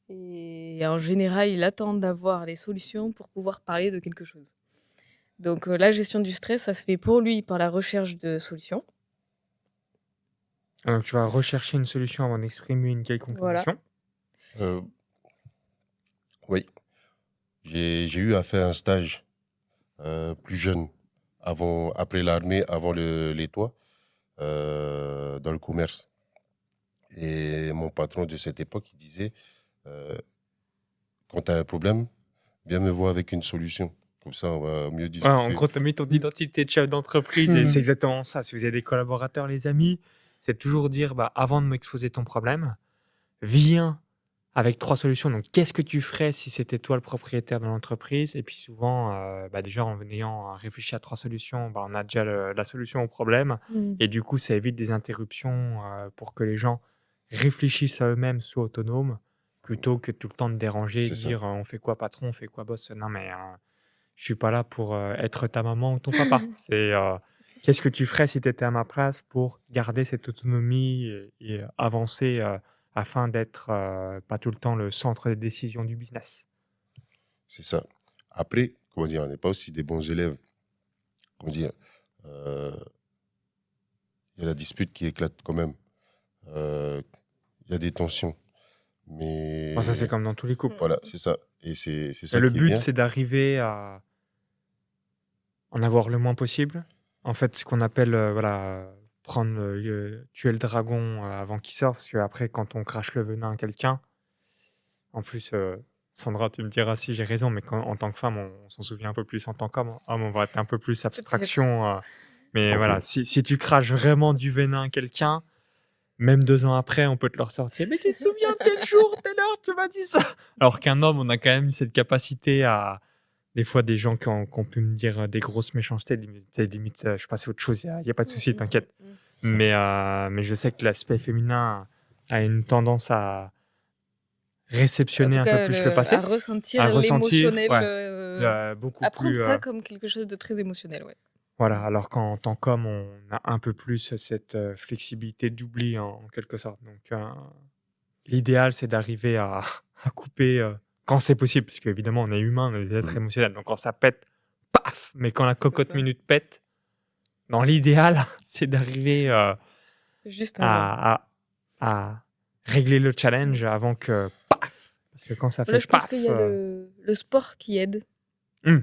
Et en général, il attend d'avoir les solutions pour pouvoir parler de quelque chose. Donc la gestion du stress, ça se fait pour lui par la recherche de solutions. Donc, tu vas rechercher une solution avant d'exprimer une quelconque Voilà. émotion. Euh, oui, j'ai eu à faire un stage plus jeune, après l'armée, avant les toits, dans le commerce. Et mon patron de cette époque, il disait, euh, quand tu as un problème, viens me voir avec une solution. Comme ça, on va mieux Ouais, en discuter. gros, tu as mis ton identité de chef d'entreprise et c'est exactement ça. Si vous avez des collaborateurs, les amis, c'est toujours dire, avant de m'exposer ton problème, viens avec 3 solutions. Donc, qu'est-ce que tu ferais si c'était toi le propriétaire de l'entreprise? Et puis souvent, déjà en ayant réfléchi à 3 solutions, on a déjà la solution au problème. Et du coup, ça évite des interruptions pour que les gens réfléchissent à eux-mêmes, soient autonomes, plutôt que tout le temps de déranger et de C'est ça. dire on fait quoi patron, on fait quoi boss. Non, mais je suis pas là pour être ta maman ou ton papa. C'est qu'est-ce que tu ferais si tu étais à ma place pour garder cette autonomie et avancer afin d'être pas tout le temps le centre des décisions du business. C'est ça. Après, comment dire, on n'est pas aussi des bons élèves. Comment dire, il y a la dispute qui éclate quand même. Il y a des tensions. Mais Ça, c'est comme dans tous les couples. voilà, c'est ça. Et c'est Et ça le qui est but, bien. c'est d'arriver à en avoir le moins possible. En fait, ce qu'on appelle, tuer le dragon avant qu'il sorte, parce qu'après, quand on crache le venin à quelqu'un, en plus, Sandra, tu me diras si j'ai raison, mais en tant que femme, on s'en souvient un peu plus en tant qu'homme. Homme, on va être un peu plus abstraction. Mais Pas voilà, faux. si tu craches vraiment du venin à quelqu'un, même 2 ans après, on peut te le ressortir. Mais tu te souviens, tel jour, telle heure, tu m'as dit ça. Alors qu'un homme, on a quand même cette capacité à. Des fois, des gens qui ont pu me dire des grosses méchancetés, limite, je passe à autre chose, il n'y a pas de souci, t'inquiète. C'est ça. Mais je sais que l'aspect féminin a une tendance à En réceptionner tout un peu cas, plus le passé, à ressentir à ressentir, l'émotionnel, beaucoup à prendre plus. ça comme quelque chose de très émotionnel, ouais. Voilà, alors qu'en tant qu'homme, on a un peu plus cette flexibilité d'oubli en quelque sorte. Donc, l'idéal, c'est d'arriver à, à couper quand c'est possible, parce qu'évidemment, on est humain, on est des êtres Mhm. émotionnels. Donc, quand ça pète, paf! Mais quand la cocotte ça. minute pète, dans l'idéal, c'est d'arriver Juste avant. à régler le challenge avant que paf! Parce que quand ça Voilà, fait je pense paf! qu'il y a le sport qui aide. Hmm.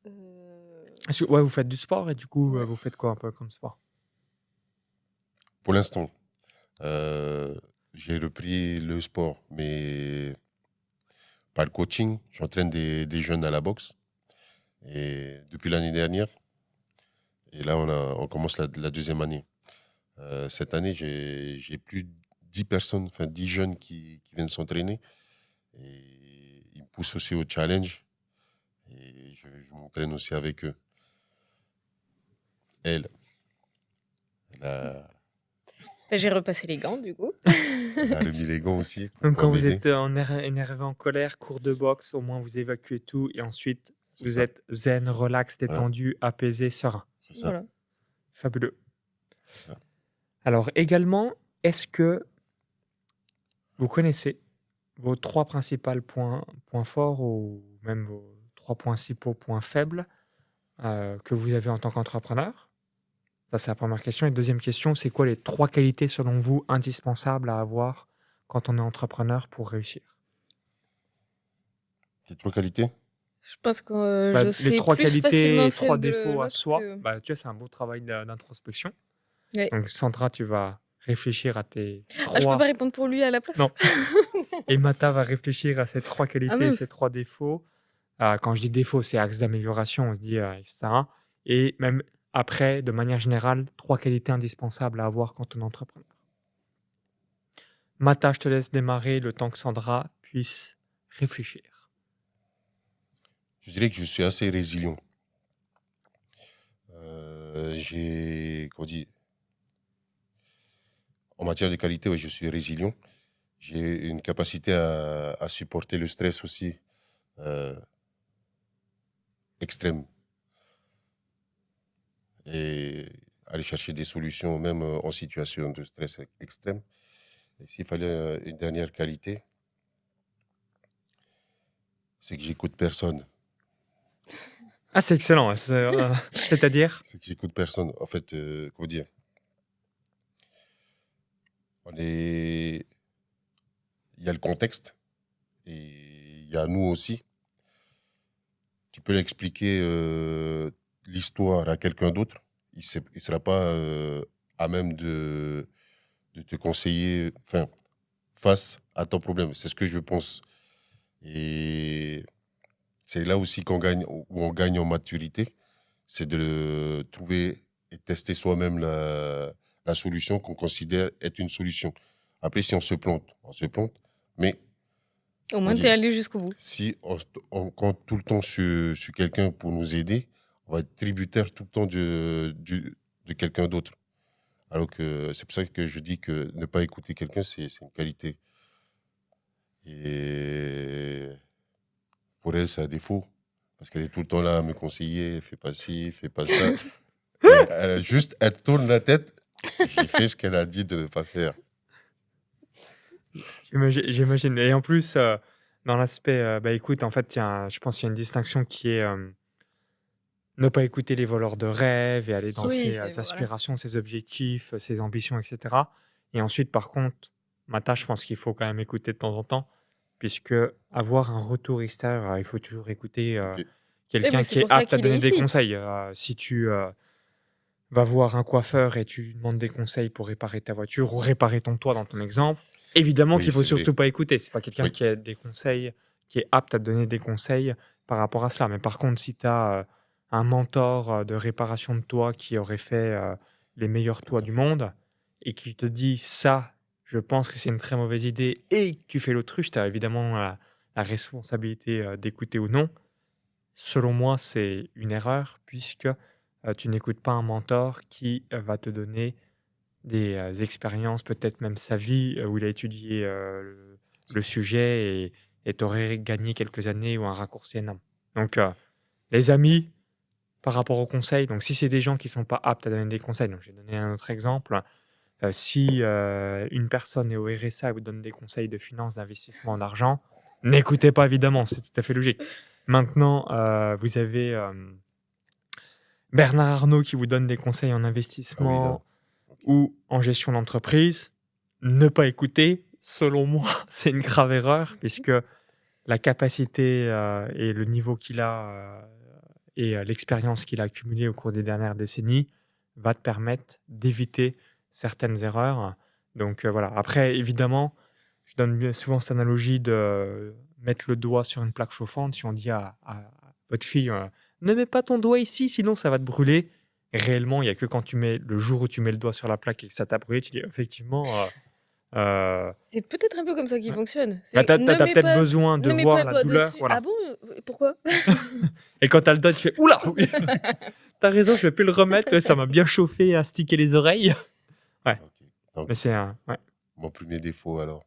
Euh, Ouais, vous faites du sport et du coup, Ouais. vous faites quoi un peu comme sport? Pour l'instant, j'ai repris le sport, mais pas le coaching. J'entraîne des jeunes à la boxe. Et depuis l'année dernière. Et là, on commence la deuxième année. Cette année, j'ai plus de 10 personnes, enfin 10 jeunes qui viennent s'entraîner. Et ils me poussent aussi au challenge. Et je m'entraîne aussi avec eux. Elle a, J'ai repassé les gants, du coup. elle a remis les gants aussi pour Donc, quand pouvoir vous m'aider. êtes énervé, en colère, cours de boxe, au moins vous évacuez tout et ensuite C'est vous ça. êtes zen, relax, Voilà, détendu, apaisé, serein. c'est ça. Voilà. Fabuleux. C'est ça. Alors, également, est-ce que vous connaissez vos 3 principaux points forts ou même vos 3 principaux points faibles que vous avez en tant qu'entrepreneur? Ça, c'est la première question. Et deuxième question, c'est quoi les 3 qualités selon vous indispensables à avoir quand on est entrepreneur pour réussir? Tes 3 qualités? Je pense que je Les sais 3 plus qualités facilement et 3 celle de défauts à l'autre soi, que... tu vois, c'est un beau travail d'introspection. Ouais. Donc, Sandra, tu vas réfléchir à tes Ah, je peux pas 3. répondre pour lui à la place? Non. Et Mata va réfléchir à ces 3 Ah qualités et ces mince. 3 défauts. Quand je dis défaut, c'est axe d'amélioration, on se dit, etc. Et même après, de manière générale, 3 qualités indispensables à avoir quand on est entrepreneur. Mata, je te laisse démarrer le temps que Sandra puisse réfléchir. Je dirais que je suis assez résilient. Comment on dit, en matière de qualité, ouais, je suis résilient. J'ai une capacité à supporter le stress aussi extrême. Et aller chercher des solutions, même en situation de stress extrême. Et s'il fallait une dernière qualité, c'est que j'écoute personne. Ah, c'est excellent. C'est-à-dire? C'est que j'écoute personne. En fait, comment dire, il y a le contexte et il y a nous aussi. Tu peux l'expliquer l'histoire à quelqu'un d'autre. Il ne sera pas à même de te conseiller face à ton problème. C'est ce que je pense. Et c'est là aussi où on gagne en maturité. C'est de trouver et tester soi-même la solution qu'on considère être une solution. Après, si on se plante, on se plante. Mais Au moins, tu es allé jusqu'au bout. si on compte tout le temps sur quelqu'un pour nous aider, on va être tributaire tout le temps de quelqu'un d'autre. Alors que c'est pour ça que je dis que ne pas écouter quelqu'un, c'est une qualité. Et pour elle, c'est un défaut. Parce qu'elle est tout le temps là à me conseiller, fais pas ci, fais pas ça. Elle tourne la tête, j'ai fait ce qu'elle a dit de ne pas faire. J'imagine. Et en plus, dans l'aspect, écoute, en fait, je pense qu'il y a une distinction qui est ne pas écouter les voleurs de rêves et aller dans Oui, ses voilà. aspirations, ses objectifs, ses ambitions, etc. Et ensuite, par contre, Mata, je pense qu'il faut quand même écouter de temps en temps, puisque avoir un retour extérieur, il faut toujours écouter Ok. quelqu'un mais c'est qui est pour ça apte à qu'il est donner des ici. conseils. Si tu vas voir un coiffeur et tu lui demandes des conseils pour réparer ta voiture ou réparer ton toit dans ton exemple, évidemment Oui, qu'il faut c'est vrai. surtout pas écouter. C'est pas quelqu'un Oui. qui a des conseils, qui est apte à te donner des conseils par rapport à cela. Mais par contre, si tu as un mentor de réparation de toit qui aurait fait les meilleurs toits du monde et qui te dit ça, je pense que c'est une très mauvaise idée et que tu fais l'autruche, tu as évidemment la responsabilité d'écouter ou non. Selon moi, c'est une erreur puisque tu n'écoutes pas un mentor qui va te donner des expériences, peut-être même sa vie, où il a étudié le sujet et t'aurais gagné quelques années ou un raccourci énorme. Donc, les amis, par rapport aux conseils, donc si c'est des gens qui ne sont pas aptes à donner des conseils, donc je vais donner un autre exemple. Si une personne est au RSA et vous donne des conseils de finance, d'investissement, d'argent, n'écoutez pas évidemment, c'est tout à fait logique. Maintenant, vous avez Bernard Arnault qui vous donne des conseils en Ah oui, là. investissement Ok. ou en gestion d'entreprise. Ne pas écouter, selon moi, c'est une grave erreur, puisque la capacité et le niveau qu'il a et l'expérience qu'il a accumulée au cours des dernières décennies va te permettre d'éviter certaines erreurs. Donc voilà. Après, évidemment, je donne souvent cette analogie de mettre le doigt sur une plaque chauffante. Si on dit à votre fille, ne mets pas ton doigt ici, sinon ça va te brûler. Réellement, il n'y a que quand le jour où tu mets le doigt sur la plaque et que ça t'a brûlé, tu dis effectivement. C'est peut-être un peu comme ça qu'il Ouais. fonctionne. Bah, C'est t'as ne peut-être mets pas, besoin de ne mets voir pas la le doigt douleur. dessus. Voilà. Ah bon? Pourquoi? Et quand t'as le doigt, tu fais oula, oui. T'as raison, je vais plus le remettre. Ouais, ça m'a bien chauffé à sticker les oreilles. Ouais. Ok. Donc, Mais c'est un. Ouais. mon premier défaut, alors.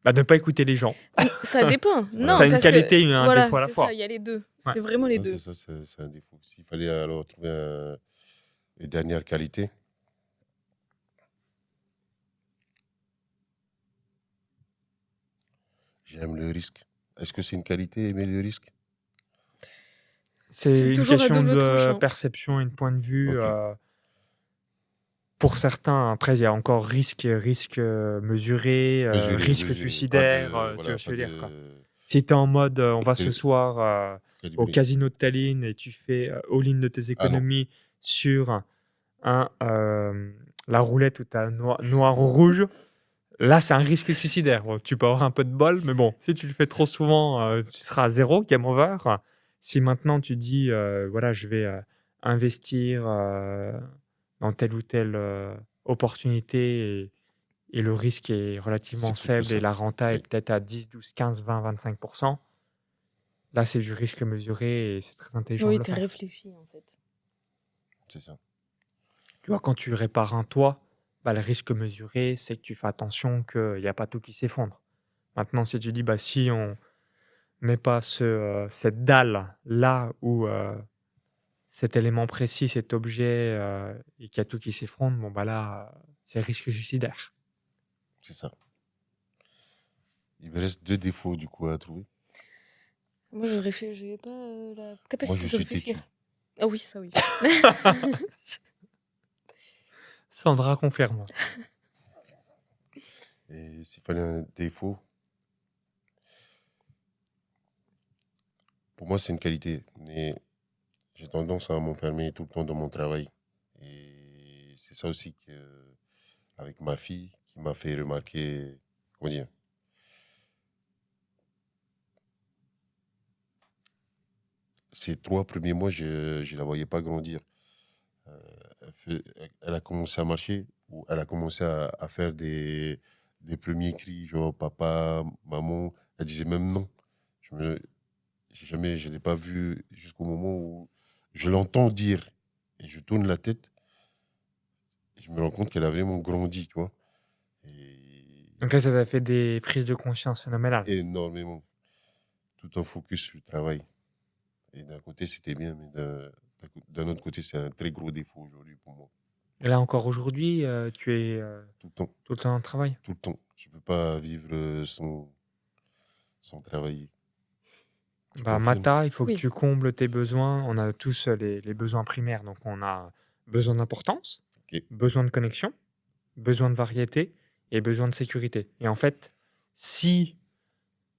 Bah, de ne pas écouter les gens. Ça dépend. Non, Ça a une parce qualité que, et un voilà, défaut à la c'est fois. ça, il y a les deux. Ouais. C'est vraiment les Non, deux. c'est ça, c'est un défaut. S'il fallait alors trouver une dernière qualité, j'aime le risque. Est-ce que c'est une qualité, aimer le risque? C'est C'est une toujours à question double de tranchant. perception et de point de vue. Ok. Pour certains, après, il y a encore risque mesuré, Mesurer, risque pas suicidaire, de, tu vois voilà, ce que pas je veux dire, quoi. de Si tu es en mode on va ce de soir au calibrer. casino de Tallinn et tu fais all-in de tes Ah non. économies sur la roulette où tu as noir ou rouge, là c'est un risque suicidaire. Bon, tu peux avoir un peu de bol, mais bon, si tu le fais trop souvent, tu seras à zéro, game over. Si maintenant tu dis voilà, je vais investir dans telle ou telle opportunité et le risque est relativement C'est plus que faible et ça. la renta est Oui, peut-être à 10, 12, 15, 20, 25%, là, c'est du risque mesuré et c'est très intelligent de Oui, le t'as faire. réfléchi en fait. c'est ça. Tu vois, quand tu répares un toit, bah, le risque mesuré, c'est que tu fais attention qu'il n'y a pas tout qui s'effondre. Maintenant, si tu dis, bah, si on met pas cette dalle là où cet élément précis, cet objet, et qu'il y a tout qui s'effondre, bon, bah là, c'est risque suicidaire. C'est ça. Il me reste 2 défauts, du coup, à trouver. Moi, j'ai pas la Moi, capacité je de suis réfléchir. têtu. Ah oui, ça oui. Sandra confirme. Et s'il fallait un défaut, pour moi, c'est une qualité. Mais j'ai tendance à m'enfermer tout le temps dans mon travail. Et c'est ça aussi que, avec ma fille, qui m'a fait remarquer, comment dire, ces 3 premiers mois, je ne la voyais pas grandir. Euh, elle a commencé à marcher, ou elle a commencé à faire des premiers cris, genre papa, maman. Elle disait même non. Je me, je l'ai pas vu jusqu'au moment où je l'entends dire et je tourne la tête et je me rends compte qu'elle a vraiment grandi, tu vois. Et Donc là, ça t'a fait des prises de conscience phénoménales. énormément. Tout en focus sur le travail. Et d'un côté, c'était bien, mais d'un autre côté, c'est un très gros défaut aujourd'hui pour moi. Et là encore aujourd'hui, tu es Tout le temps, tout le temps en travail. tout le temps. Je ne peux pas vivre sans travailler. Tu Bah, confirmes? Mata, il faut que Oui. tu combles tes besoins. On a tous les besoins primaires. Donc, on a besoin d'importance, Ok. besoin de connexion, besoin de variété et besoin de sécurité. Et en fait, si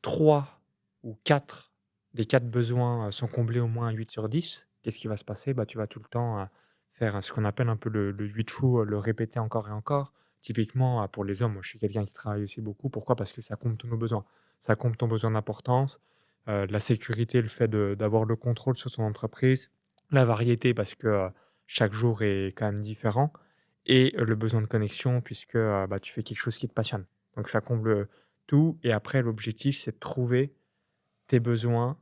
3 ou 4 des 4 besoins sont comblés au moins à 8 sur 10, qu'est-ce qui va se passer? Bah, tu vas tout le temps faire ce qu'on appelle un peu le 8 fou, le répéter encore et encore. Typiquement, pour les hommes, moi, je suis quelqu'un qui travaille aussi beaucoup. Pourquoi? Parce que ça comble tous nos besoins. Ça comble ton besoin d'importance, la sécurité, le fait d'avoir le contrôle sur son entreprise, la variété, parce que chaque jour est quand même différent, et le besoin de connexion, puisque bah, tu fais quelque chose qui te passionne. Donc ça comble tout. Et après, l'objectif, c'est de trouver tes besoins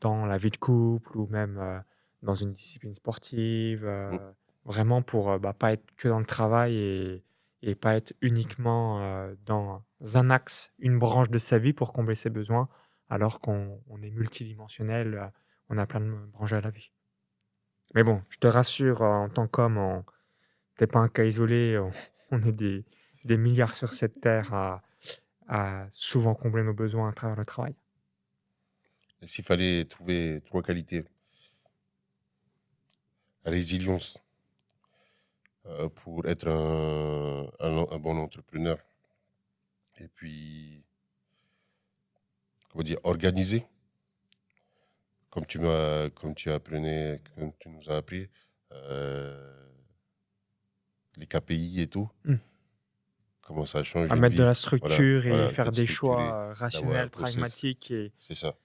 dans la vie de couple ou même dans une discipline sportive, Mm. vraiment pour bah, pas être que dans le travail et pas être uniquement dans un axe, une branche de sa vie pour combler ses besoins, alors qu'on est multidimensionnel, on a plein de branches à la vie. Mais bon, je te rassure, en tant qu'homme, t'es pas un cas isolé, on est des milliards sur cette terre à souvent combler nos besoins à travers le travail. Et s'il fallait trouver 3 qualités, résilience pour être un bon entrepreneur. Et puis, comment dire, organisé, comme tu nous as appris, euh, les KPI et tout, Mm. comment ça change À une mettre de vie. la Voilà, structure et voilà, faire d'être des structuré, choix d'avoir un rationnels, process. pragmatiques et C'est ça,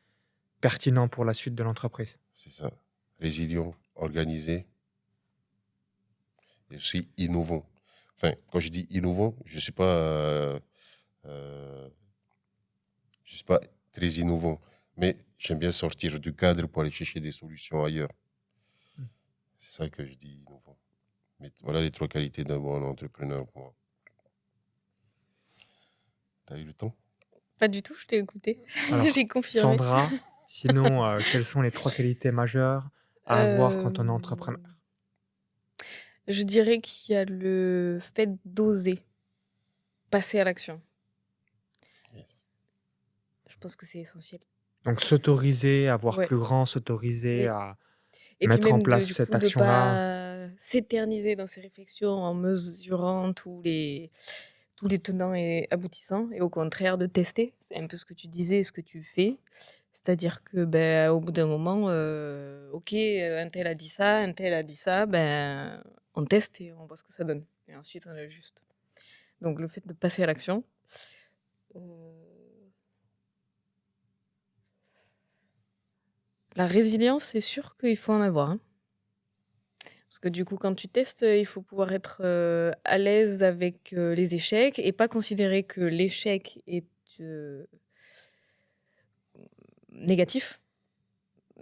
pertinents pour la suite de l'entreprise. c'est ça. Résilient, organisé et aussi innovant. Enfin, quand je dis innovant, euh, je suis pas très innovant, mais j'aime bien sortir du cadre pour aller chercher des solutions ailleurs. Mm. C'est ça que je dis innovant. Mais voilà les 3 qualités d'un bon entrepreneur pour moi. T'as eu le temps? Pas du tout, je t'ai écouté. Alors, J'ai confirmé. Sandra, sinon, quelles sont les 3 qualités majeures à avoir quand on est entrepreneur? Je dirais qu'il y a le fait d'oser passer à l'action. Yes. Je pense que c'est essentiel. Donc, s'autoriser à voir Ouais. plus grand, s'autoriser Oui. à Et puis mettre en même place du cette coup de action-là. pas s'éterniser dans ses réflexions en mesurant tous les tenants et aboutissants, et au contraire de tester. C'est un peu ce que tu disais, ce que tu fais. C'est-à-dire que ben, au bout d'un moment, ok, un tel a dit ça, un tel a dit ça, ben, on teste et on voit ce que ça donne. Et ensuite, on ajuste. Donc le fait de passer à l'action. La résilience, c'est sûr qu'il faut en avoir, hein. Parce que du coup, quand tu testes, il faut pouvoir être à l'aise avec les échecs et pas considérer que l'échec est négatif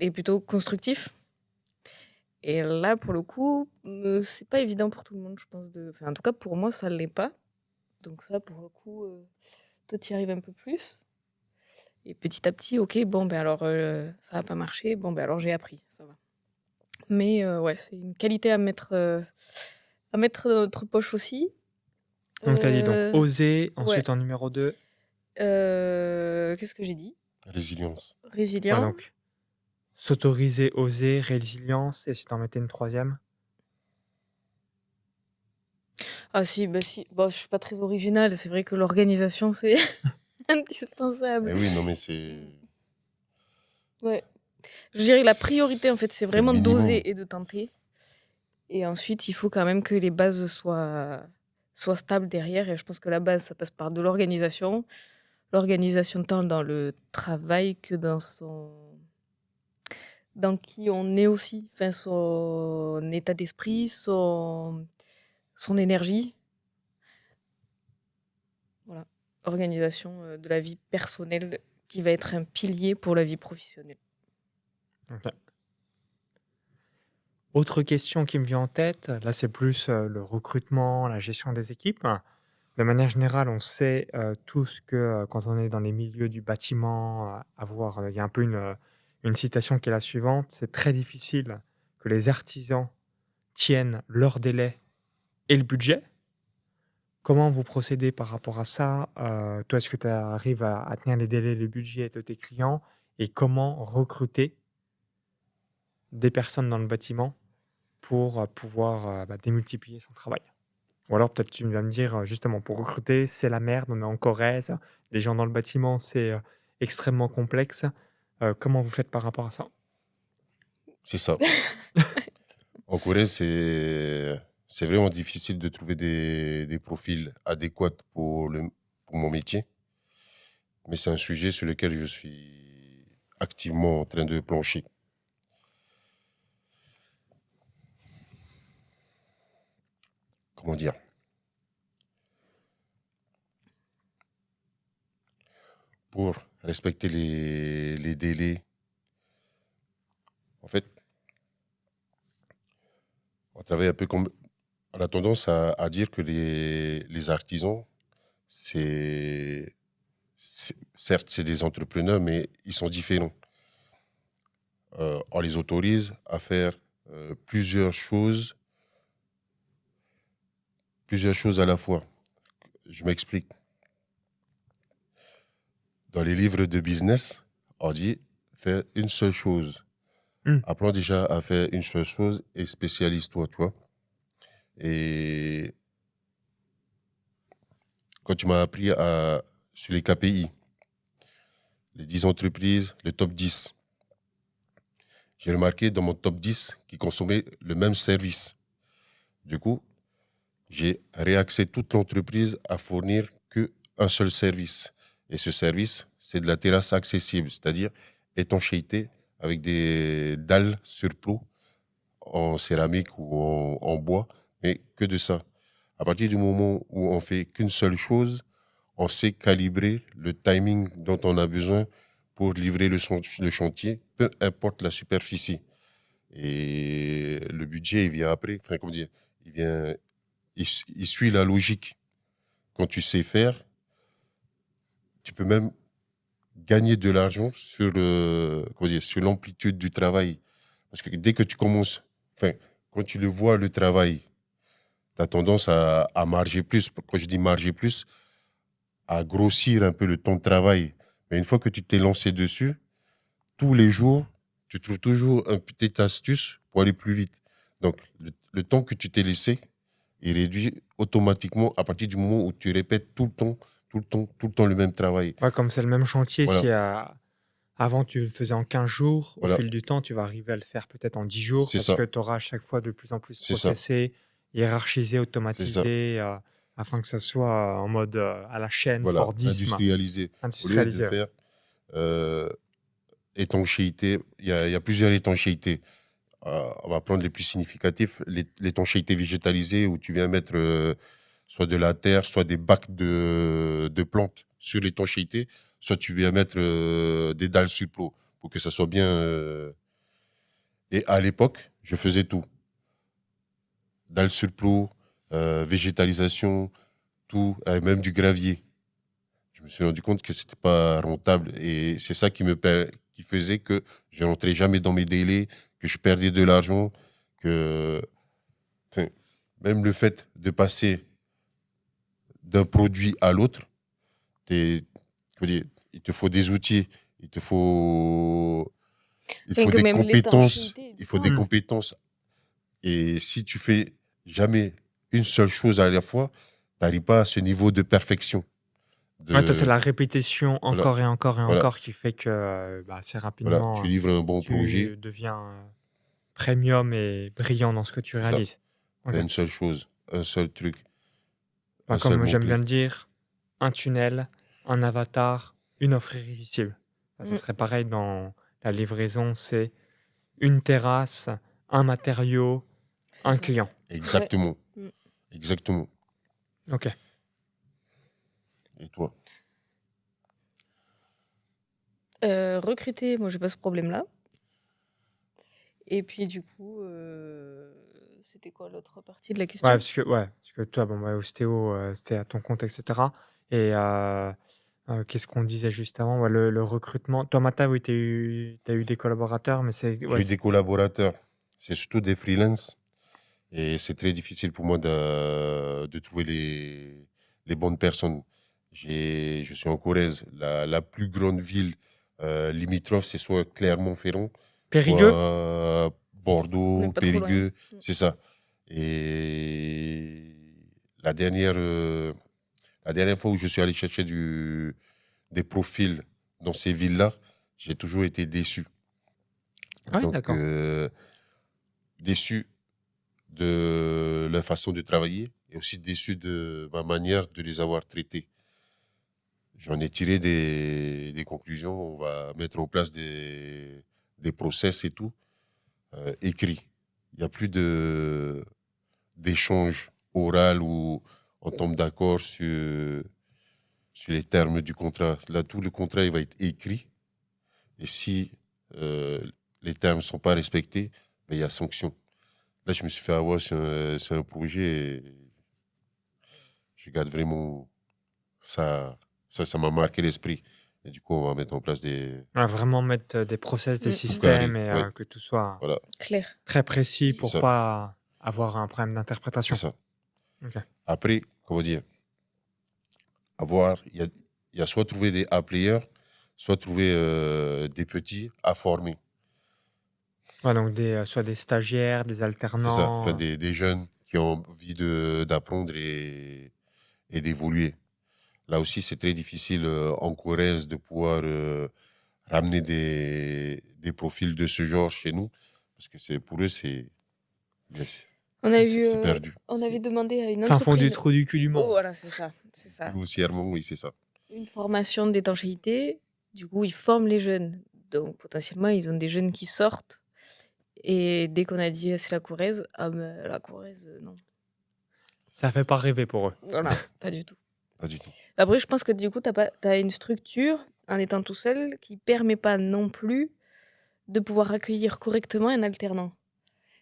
et plutôt constructif. Et là, pour le coup, c'est pas évident pour tout le monde, je pense. Enfin, en tout cas, pour moi, ça l'est pas. Donc ça, pour le coup, toi, tu y arrives un peu plus. Et petit à petit, ok, bon, ben alors, ça n'a pas marché. Bon, ben alors, j'ai appris, ça va. Mais ouais, c'est une qualité à mettre dans notre poche aussi. Donc, tu as dit donc Euh, oser, ouais. ensuite en numéro 2. Qu'est-ce que j'ai dit? Résilience. Ouais, Résilient. donc s'autoriser, oser, résilience, et si tu en mettais une troisième? Ah si, bah si. Bon, je suis pas très originale. C'est vrai que l'organisation, c'est indispensable. Eh oui, non, mais c'est Ouais. Je dirais que la priorité, en fait, c'est le vraiment minimum. d'oser et de tenter. Et ensuite, il faut quand même que les bases soient stables derrière. Et je pense que la base, ça passe par de l'organisation. L'organisation tant dans le travail que dans qui on est aussi. Enfin, son état d'esprit, son énergie. Voilà. Organisation de la vie personnelle qui va être un pilier pour la vie professionnelle. Ok. Autre question qui me vient en tête, là c'est plus le recrutement, la gestion des équipes. De manière générale, on sait tous que quand on est dans les milieux du bâtiment, il y a un peu une citation qui est la suivante, c'est très difficile que les artisans tiennent leur délai et le budget. Comment vous procédez par rapport à ça? Toi, est-ce que tu arrives à tenir les délais, le budget de tes clients? Et comment recruter des personnes dans le bâtiment pour pouvoir démultiplier son travail? Ou alors peut-être tu vas me dire, justement, pour recruter, c'est la merde, on est en Corrèze, les gens dans le bâtiment, c'est extrêmement complexe. Comment vous faites par rapport à ça? C'est ça. En Corée, c'est vraiment difficile de trouver des profils adéquats pour mon métier. Mais c'est un sujet sur lequel je suis activement en train de plancher. Comment dire? Pour respecter les délais. En fait, on travaille un peu comme. On a tendance à dire que les artisans, certes, c'est des entrepreneurs, mais ils sont différents. On les autorise à faire plusieurs choses à la fois. Je m'explique. Dans les livres de business, on dit fais une seule chose. Apprends déjà à faire une seule chose et spécialise-toi, tu vois. Et quand tu m'as appris sur les KPI, les 10 entreprises, le top 10, j'ai remarqué dans mon top 10 qu'ils consommaient le même service. Du coup, j'ai réaxé toute l'entreprise à fournir qu'un seul service. Et ce service, c'est de la terrasse accessible, c'est-à-dire étanchéité avec des dalles sur plot en céramique ou en bois, mais que de ça. À partir du moment où on fait qu'une seule chose, on sait calibrer le timing dont on a besoin pour livrer le chantier, peu importe la superficie. Et le budget, il vient après. Enfin, comment dire, il suit la logique. Quand tu sais faire, tu peux même gagner de l'argent sur sur l'amplitude du travail. Parce que dès que tu commences, enfin, quand tu le vois, le travail, tu as tendance à marger plus. Quand je dis marger plus, à grossir un peu le temps de travail. Mais une fois que tu t'es lancé dessus, tous les jours, tu trouves toujours une petite astuce pour aller plus vite. Donc, le temps que tu t'es laissé, il réduit automatiquement à partir du moment où tu répètes tout le temps le même travail. Ouais, comme c'est le même chantier, Voilà. si avant tu le faisais en 15 jours, Voilà. au fil du temps, tu vas arriver à le faire peut-être en 10 jours C'est parce ça. que tu auras à chaque fois de plus en plus C'est ça. processé, hiérarchisé, automatisé, afin que ça soit en mode à la chaîne, Voilà, Fordisme, industrialisé. Au lieu industrialisé. de faire étanchéité, il y a plusieurs étanchéités. On va prendre les plus significatifs, l'étanchéité végétalisée où tu viens mettre soit de la terre, soit des bacs de plantes sur l'étanchéité, soit tu viens mettre des dalles sur plot pour que ça soit bien. Et à l'époque, je faisais tout. Dalles sur plot, végétalisation, tout, même du gravier. Je me suis rendu compte que c'était pas rentable et c'est ça qui faisait que je rentrais jamais dans mes délais, que je perdais de l'argent, que enfin, même le fait de passer d'un produit à l'autre, comment dire, il te faut des outils, il te faut, il Et faut que des même compétences, l'étanchéité du il faut des temps. Mm. compétences. Et si tu fais jamais une seule chose à la fois, tu n'arrives pas à ce niveau de perfection. Ouais, toi, c'est De, la répétition voilà, encore et encore et voilà, encore qui fait que assez voilà. rapidement, Tu livres un bon projet, tu deviens premium et brillant dans ce que tu c'est ça. réalises. Tu Ok. as une seule chose, un seul truc, Bah, un seul comme j'aime bien mot-clé. le dire, un tunnel, un avatar, une offre irrésistible. Bah, ça Mm. serait pareil dans la livraison, c'est une terrasse, un matériau, C'est un ça. client. Ouais. Exactement. Mm. Exactement. Ok. Et toi? Recruter, moi, j'ai pas ce problème-là. Et puis, du coup, c'était quoi l'autre partie de la Ouais, question? parce que toi, bon, bah, ostéo, c'était à ton compte, etc. Et qu'est-ce qu'on disait juste avant? Ouais, le recrutement. Toi, Mata, oui, t'as eu des collaborateurs, mais c'est J'ai ouais, eu des collaborateurs, c'est surtout des freelances, et c'est très difficile pour moi de trouver les bonnes personnes. Je suis en Corrèze, la plus grande ville limitrophe, c'est soit Clermont-Ferrand, Périgueux. soit On n'est Bordeaux, pas trop loin. Périgueux, c'est ça. Et la dernière, euh, la dernière fois où je suis allé chercher des profils dans ces villes-là, j'ai toujours été déçu. Ah oui, Donc, d'accord. déçu de leur façon de travailler et aussi déçu de ma manière de les avoir traités. J'en ai tiré des conclusions. On va mettre en place des process et tout, écrits. Il n'y a plus d'échange oral où on tombe d'accord sur les termes du contrat. Là, tout le contrat il va être écrit. Et si euh, les termes ne sont pas respectés, ben, il y a sanction. Là, je me suis fait avoir sur un projet et je garde vraiment ça. Ça m'a marqué l'esprit. Et du coup, on va mettre en place Ouais, vraiment mettre des process, des Mm. tout systèmes carré. et Ouais, que tout soit voilà, Claire. très précis c'est pour ça. pas avoir un problème C'est d'interprétation. ça. Ok. Après, comment dire, il y a soit trouver des A-players, soit trouver des petits à former. Ouais, donc soit des stagiaires, des C'est ça. Enfin, alternants. des jeunes qui ont envie d'apprendre et d'évoluer. Là aussi, c'est très difficile en Corrèze de pouvoir ramener des profils de ce genre chez nous. Parce que pour eux, yes, On a eu, c'est perdu. on avait demandé à une Fin fond du entreprise. trou du cul du Oh, monde. voilà, c'est ça. C'est ça. Grossièrement, oui, c'est ça. Une formation d'étanchéité. Du coup, ils forment les jeunes. Donc, potentiellement, ils ont des jeunes qui sortent. Et dès qu'on a dit c'est la Corrèze, ah, mais la Corrèze, non. Ça fait pas rêver pour eux. Voilà, pas du tout. Pas du tout. Après, je pense que du coup, t'as une structure, en étant tout seul, qui permet pas non plus de pouvoir accueillir correctement un alternant.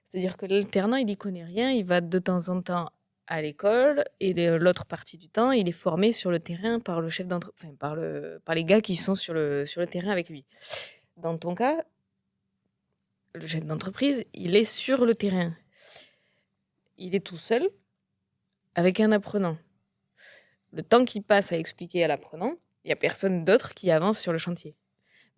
C'est-à-dire que l'alternant, il y connaît rien, il va de temps en temps à l'école, et l'autre partie du temps, il est formé sur le terrain par le chef d'entreprise, enfin, par les gars qui sont sur le terrain avec lui. Dans ton cas, le chef d'entreprise, il est sur le terrain. Il est tout seul avec un apprenant. Le temps qu'il passe à expliquer à l'apprenant, il n'y a personne d'autre qui avance sur le chantier.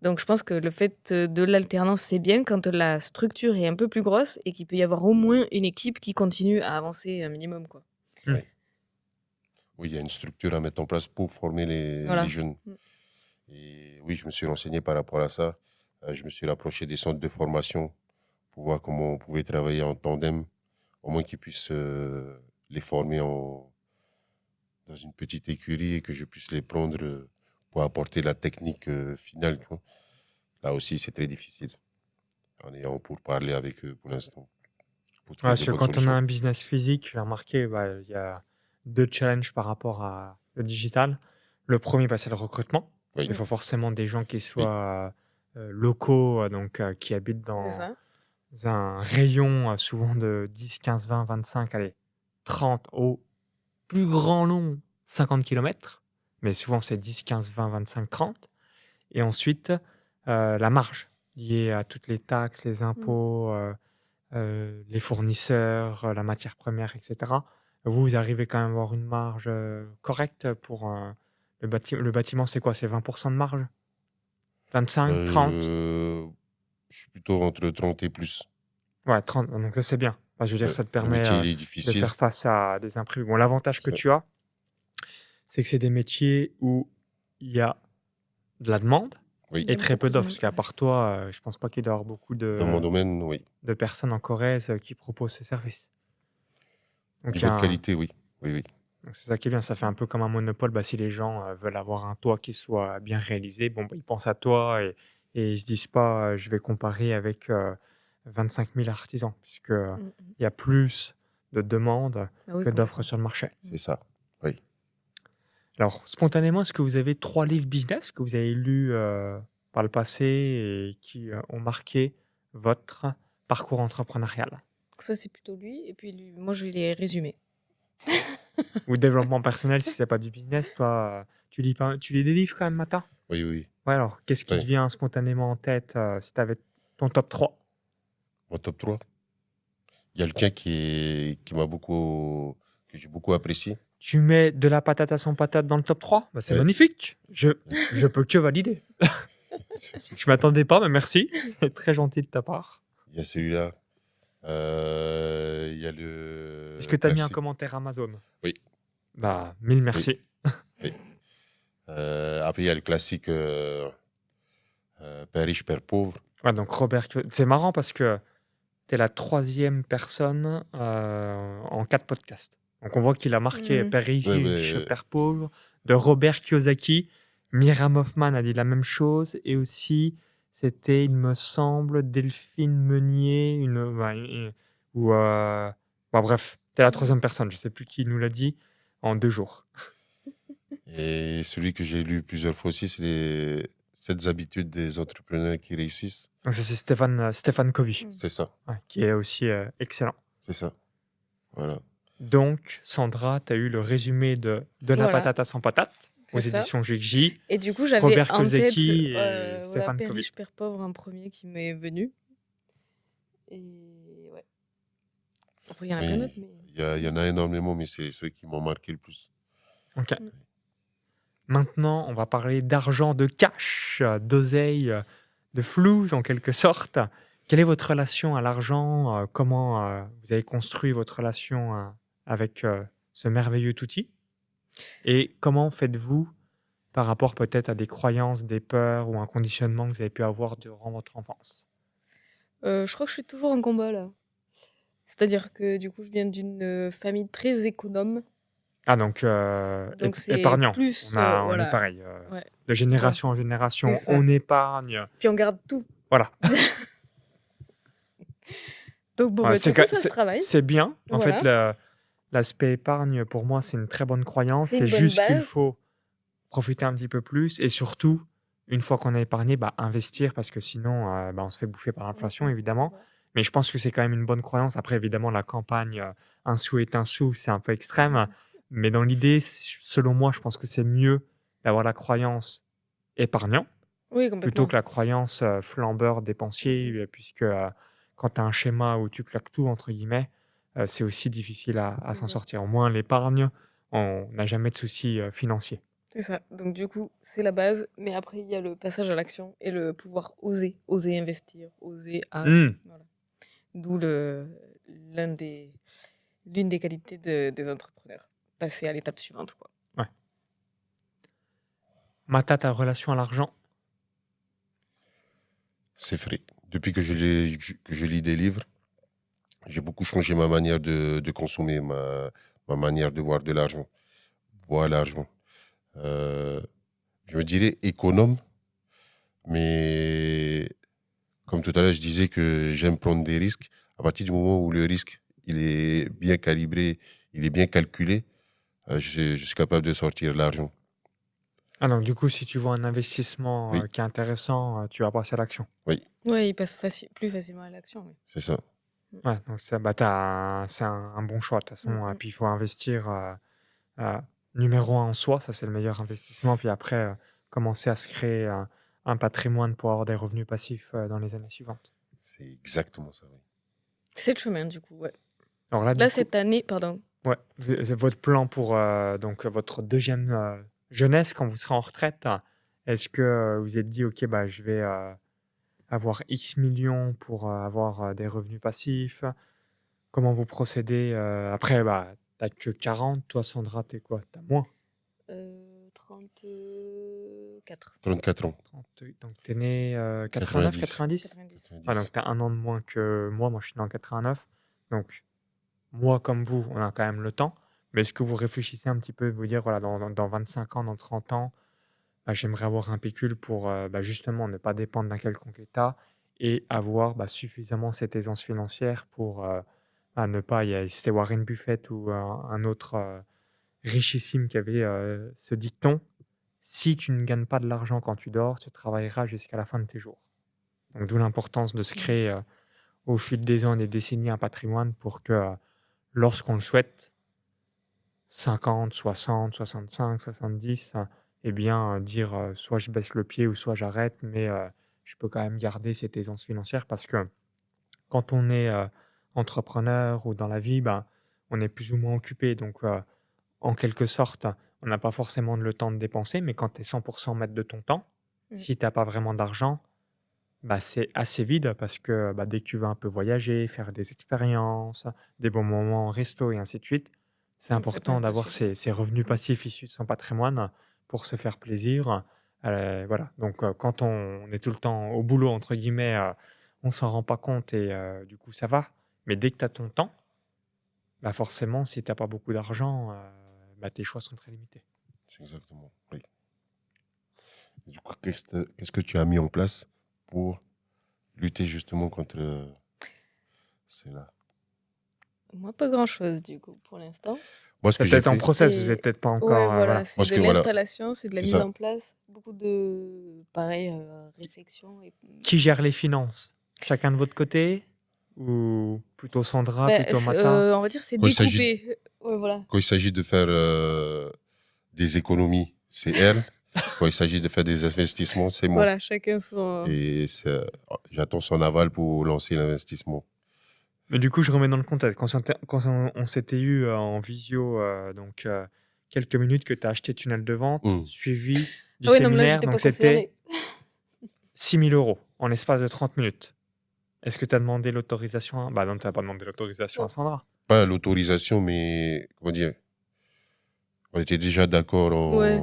Donc je pense que le fait de l'alternance, c'est bien quand la structure est un peu plus grosse et qu'il peut y avoir au moins une équipe qui continue à avancer un minimum, quoi. Oui, il y a une structure à mettre en place pour former Voilà. les jeunes. Et oui, je me suis renseigné par rapport à ça. Je me suis rapproché des centres de formation pour voir comment on pouvait travailler en tandem, au moins qu'ils puissent les former dans une petite écurie et que je puisse les prendre pour apporter la technique finale. Tu vois. Là aussi, c'est très difficile. On est en pour parler avec eux pour l'instant. Pour trouver Parce de que bonnes quand on a solutions. un business physique, j'ai remarqué, il y a deux challenges par rapport à le digital. Le premier, c'est le recrutement. Oui, Il faut forcément des gens qui soient locaux, donc qui habitent C'est dans ça. un rayon souvent de 10, 15, 20, 25, allez, 30 au plus grand long, 50 km. Mais souvent, c'est 10, 15, 20, 25, 30. Et ensuite, la marge liées à toutes les taxes, les impôts, les fournisseurs, la matière première, etc. Vous arrivez quand même à avoir une marge correcte pour le bâtiment, c'est quoi? C'est 20% de marge? 25, 30? Je suis plutôt entre 30 et plus. Ouais, 30. Donc ça, c'est bien. Enfin, je veux dire, ça te Le permet métier, il est de difficile. faire face à des imprévus. Bon, l'avantage que Ça. tu as, c'est que c'est des métiers où il y a de la demande Oui. et très peu d'offres. Parce Ouais. qu'à part toi, je pense pas qu'il doit y avoir beaucoup Dans mon domaine, oui. de personnes en Corrèze qui proposent ces services. Donc, il y Niveau a de qualité, oui. Oui, oui. donc, c'est ça qui est bien. Ça fait un peu comme un monopole. Bah, si les gens veulent avoir un toit qui soit bien réalisé, bon, bah, ils pensent à toi et ils se disent pas je vais comparer avec 25 000 artisans, puisque il y a plus de demandes Ah oui, que d'offres complètement. sur le marché. C'est ça. Oui. Alors, spontanément, est-ce que vous avez 3 livres business que vous avez lus par le passé et qui ont marqué votre parcours entrepreneurial Ça, c'est plutôt lui. Et puis, moi, je vais les résumer. ou développement personnel si c'est pas du business? Toi, tu lis des livres quand même, Mata? Oui, oui. Ouais, alors qu'est-ce qui Oui. te vient spontanément en tête si tu avais ton top 3? Mon top 3. Il y a le tien que j'ai beaucoup apprécié. Tu mets de la patate à 100 patates dans le top 3? Bah, c'est Ouais. magnifique. Je peux que valider. Je m'attendais pas, mais merci. C'est très gentil de ta part. Il y a celui-là. Il y a le. Est-ce que tu as mis un classique. commentaire Amazon? Oui. Bah, mille merci. Oui. Après, il y a le classique Père riche, Père pauvre. Ouais, donc Robert, c'est marrant parce que tu es la 3e personne en 4 podcasts. Donc on voit qu'il a marqué Mhm. Père riche, Ouais, mais- Père pauvre, de Robert Kiyosaki. Myriam Hoffman a dit la même chose. Et aussi, c'était, il me semble, Delphine Meunier. Bref, tu es la 3e personne. Je sais plus qui nous l'a dit en 2 jours. Et celui que j'ai lu plusieurs fois aussi, c'est les 7 habitudes des entrepreneurs qui réussissent. Donc ça, c'est Stéphane Covey, C'est ça. ouais, qui est aussi excellent. C'est ça. Voilà. Donc, Sandra, tu as eu le résumé de la Voilà. patate à 100 patates C'est aux ça. éditions Juxi. Et du coup, j'avais Robert en tête Kiyosaki et voilà, Stéphane Père Covey. riche, Père pauvre, un premier qui m'est venu. Et ouais. Après, il y en a plein Oui, d'autres, mais... il y en a énormément, mais c'est ceux qui m'ont marqué le plus. Ok. Mm. Maintenant, on va parler d'argent, de cash, d'oseille, de flouze en quelque sorte. Quelle est votre relation à l'argent? Comment vous avez construit votre relation avec ce merveilleux outil? Et comment faites-vous par rapport peut-être à des croyances, des peurs ou un conditionnement que vous avez pu avoir durant votre enfance? Je crois que je suis toujours en combat, là. C'est-à-dire que, du coup, je viens d'une famille très économe. Ah, donc Donc, c'est épargnant. plus... On est voilà. pareil. Ouais. De génération en génération, C'est ça. on épargne. Puis on garde tout. Voilà. Donc, bon, Ouais, bah, c'est du coup, que- ça se c'est- travaille. C'est bien. En Voilà. fait, l'aspect épargne, pour moi, c'est une très bonne croyance. C'est C'est une bonne juste qu'il base. faut profiter un petit peu plus et surtout, une fois qu'on a épargné, bah, investir parce que sinon, bah, on se fait bouffer par l'inflation, évidemment. Mais je pense que c'est quand même une bonne croyance. Après, évidemment, la campagne un sou est un sou, c'est un peu extrême. Mais dans l'idée, selon moi, je pense que c'est mieux d'avoir la croyance épargnant Oui, plutôt complètement. que la croyance flambeur dépensier, puisque quand tu as un schéma où tu claques tout, entre guillemets, c'est aussi difficile à s'en Mhm. sortir. Au moins, l'épargne, on n'a jamais de soucis financiers. C'est ça. Donc, du coup, c'est la base. Mais après, il y a le passage à l'action et le pouvoir oser. Oser investir, oser Hmm. Voilà. D'où l'une des qualités des entrepreneurs. Passer à l'étape suivante, quoi. Mata, ta relation à l'argent? C'est vrai. Depuis que je lis des livres, j'ai beaucoup changé ma manière de consommer, ma manière de voir de l'argent. Voir l'argent. Je me dirais économe, mais comme tout à l'heure, je disais que j'aime prendre des risques. À partir du moment où le risque il est bien calibré, il est bien calculé, je suis capable de sortir l'argent. Ah donc, du coup, si tu vois un investissement Oui. qui est intéressant, tu vas passer à l'action. Ouais, il passe plus facilement à l'action. Oui. C'est ça. Ouais, donc ça, bah, c'est un bon choix. De toute façon, Mhm. puis il faut investir numéro 1 en soi, ça c'est le meilleur investissement. Puis après, commencer à se créer un un patrimoine pour avoir des revenus passifs dans les années suivantes. C'est exactement ça, oui. C'est le chemin, du coup, ouais. Alors là, du Là, coup, cette année, pardon. ouais, c'est votre plan pour donc, votre deuxième jeunesse, quand vous serez en retraite, est-ce que vous vous êtes dit, OK, bah, je vais avoir X millions pour avoir des revenus passifs? Comment vous procédez après, bah, t'as que 40, toi, Sandra, t'es quoi? T'as moins? 34. 34 ans. 38. Donc, t'es né 89, 90. 90? 90. Ah, donc, t'as un an de moins que moi. Moi, je suis né en 89. Donc, moi, comme vous, on a quand même le temps. Mais est-ce que vous réfléchissez un petit peu, vous dire, voilà, dans 25 ans, dans 30 ans, bah, j'aimerais avoir un pécule pour bah, justement ne pas dépendre d'un quelconque État et avoir bah, suffisamment cette aisance financière pour bah, ne pas. C'était Warren Buffett ou un autre richissime qui avait ce dicton: si tu ne gagnes pas de l'argent quand tu dors, tu travailleras jusqu'à la fin de tes jours. Donc, d'où l'importance de se créer au fil des ans et des décennies un patrimoine pour que lorsqu'on le souhaite, 50, 60, 65, 70, eh bien, dire soit je baisse le pied ou soit j'arrête, mais je peux quand même garder cette aisance financière parce que quand on est entrepreneur ou dans la vie, ben, on est plus ou moins occupé. Donc, en quelque sorte, on n'a pas forcément le temps de dépenser, mais quand tu es 100% maître de ton temps, Mm. si tu n'as pas vraiment d'argent, bah, c'est assez vide parce que bah, dès que tu veux un peu voyager, faire des expériences, des bons moments au resto et ainsi de suite, c'est Ça important passe d'avoir dessus. ces revenus Mm. passifs issus de son patrimoine pour se faire plaisir. Voilà. Donc, quand on est tout le temps au boulot, entre guillemets, on s'en rend pas compte et du coup, ça va. Mais dès que tu as ton temps, bah forcément, si tu n'as pas beaucoup d'argent, bah, tes choix sont très limités. C'est exactement, oui. Et du coup, qu'est-ce que tu as mis en place pour lutter justement contre cela? Moi, pas grand-chose, du coup, pour l'instant. Moi, ce C'est que j'ai peut-être en fait, process, vous n'êtes peut-être pas Ouais, encore. voilà, Voilà. c'est parce de que voilà, l'installation, c'est de la c'est mise ça. en place, beaucoup de, pareil, réflexion. Qui gère les finances? Chacun de votre côté? Ou plutôt Sandra, Ben, plutôt Mata? on va dire c'est Quand il s'agit, découpé. Ouais, voilà. quand il s'agit de faire des économies, c'est elle. Quand il s'agit de faire des investissements, c'est moi. Voilà, chacun son... Et j'attends son aval pour lancer l'investissement. Mais du coup, je remets dans le contexte. Quand on s'était eu en visio, donc quelques minutes que tu as acheté tunnel de vente, Hum. suivi du Ah ouais, non, mais là, séminaire, j'étais donc pas c'était concernée. 6 000 € en l'espace de 30 minutes. Est-ce que tu as demandé l'autorisation Bah non, tu n'as pas demandé l'autorisation à Non. Sandra. Pas l'autorisation, mais comment dire, on était déjà d'accord Ouais.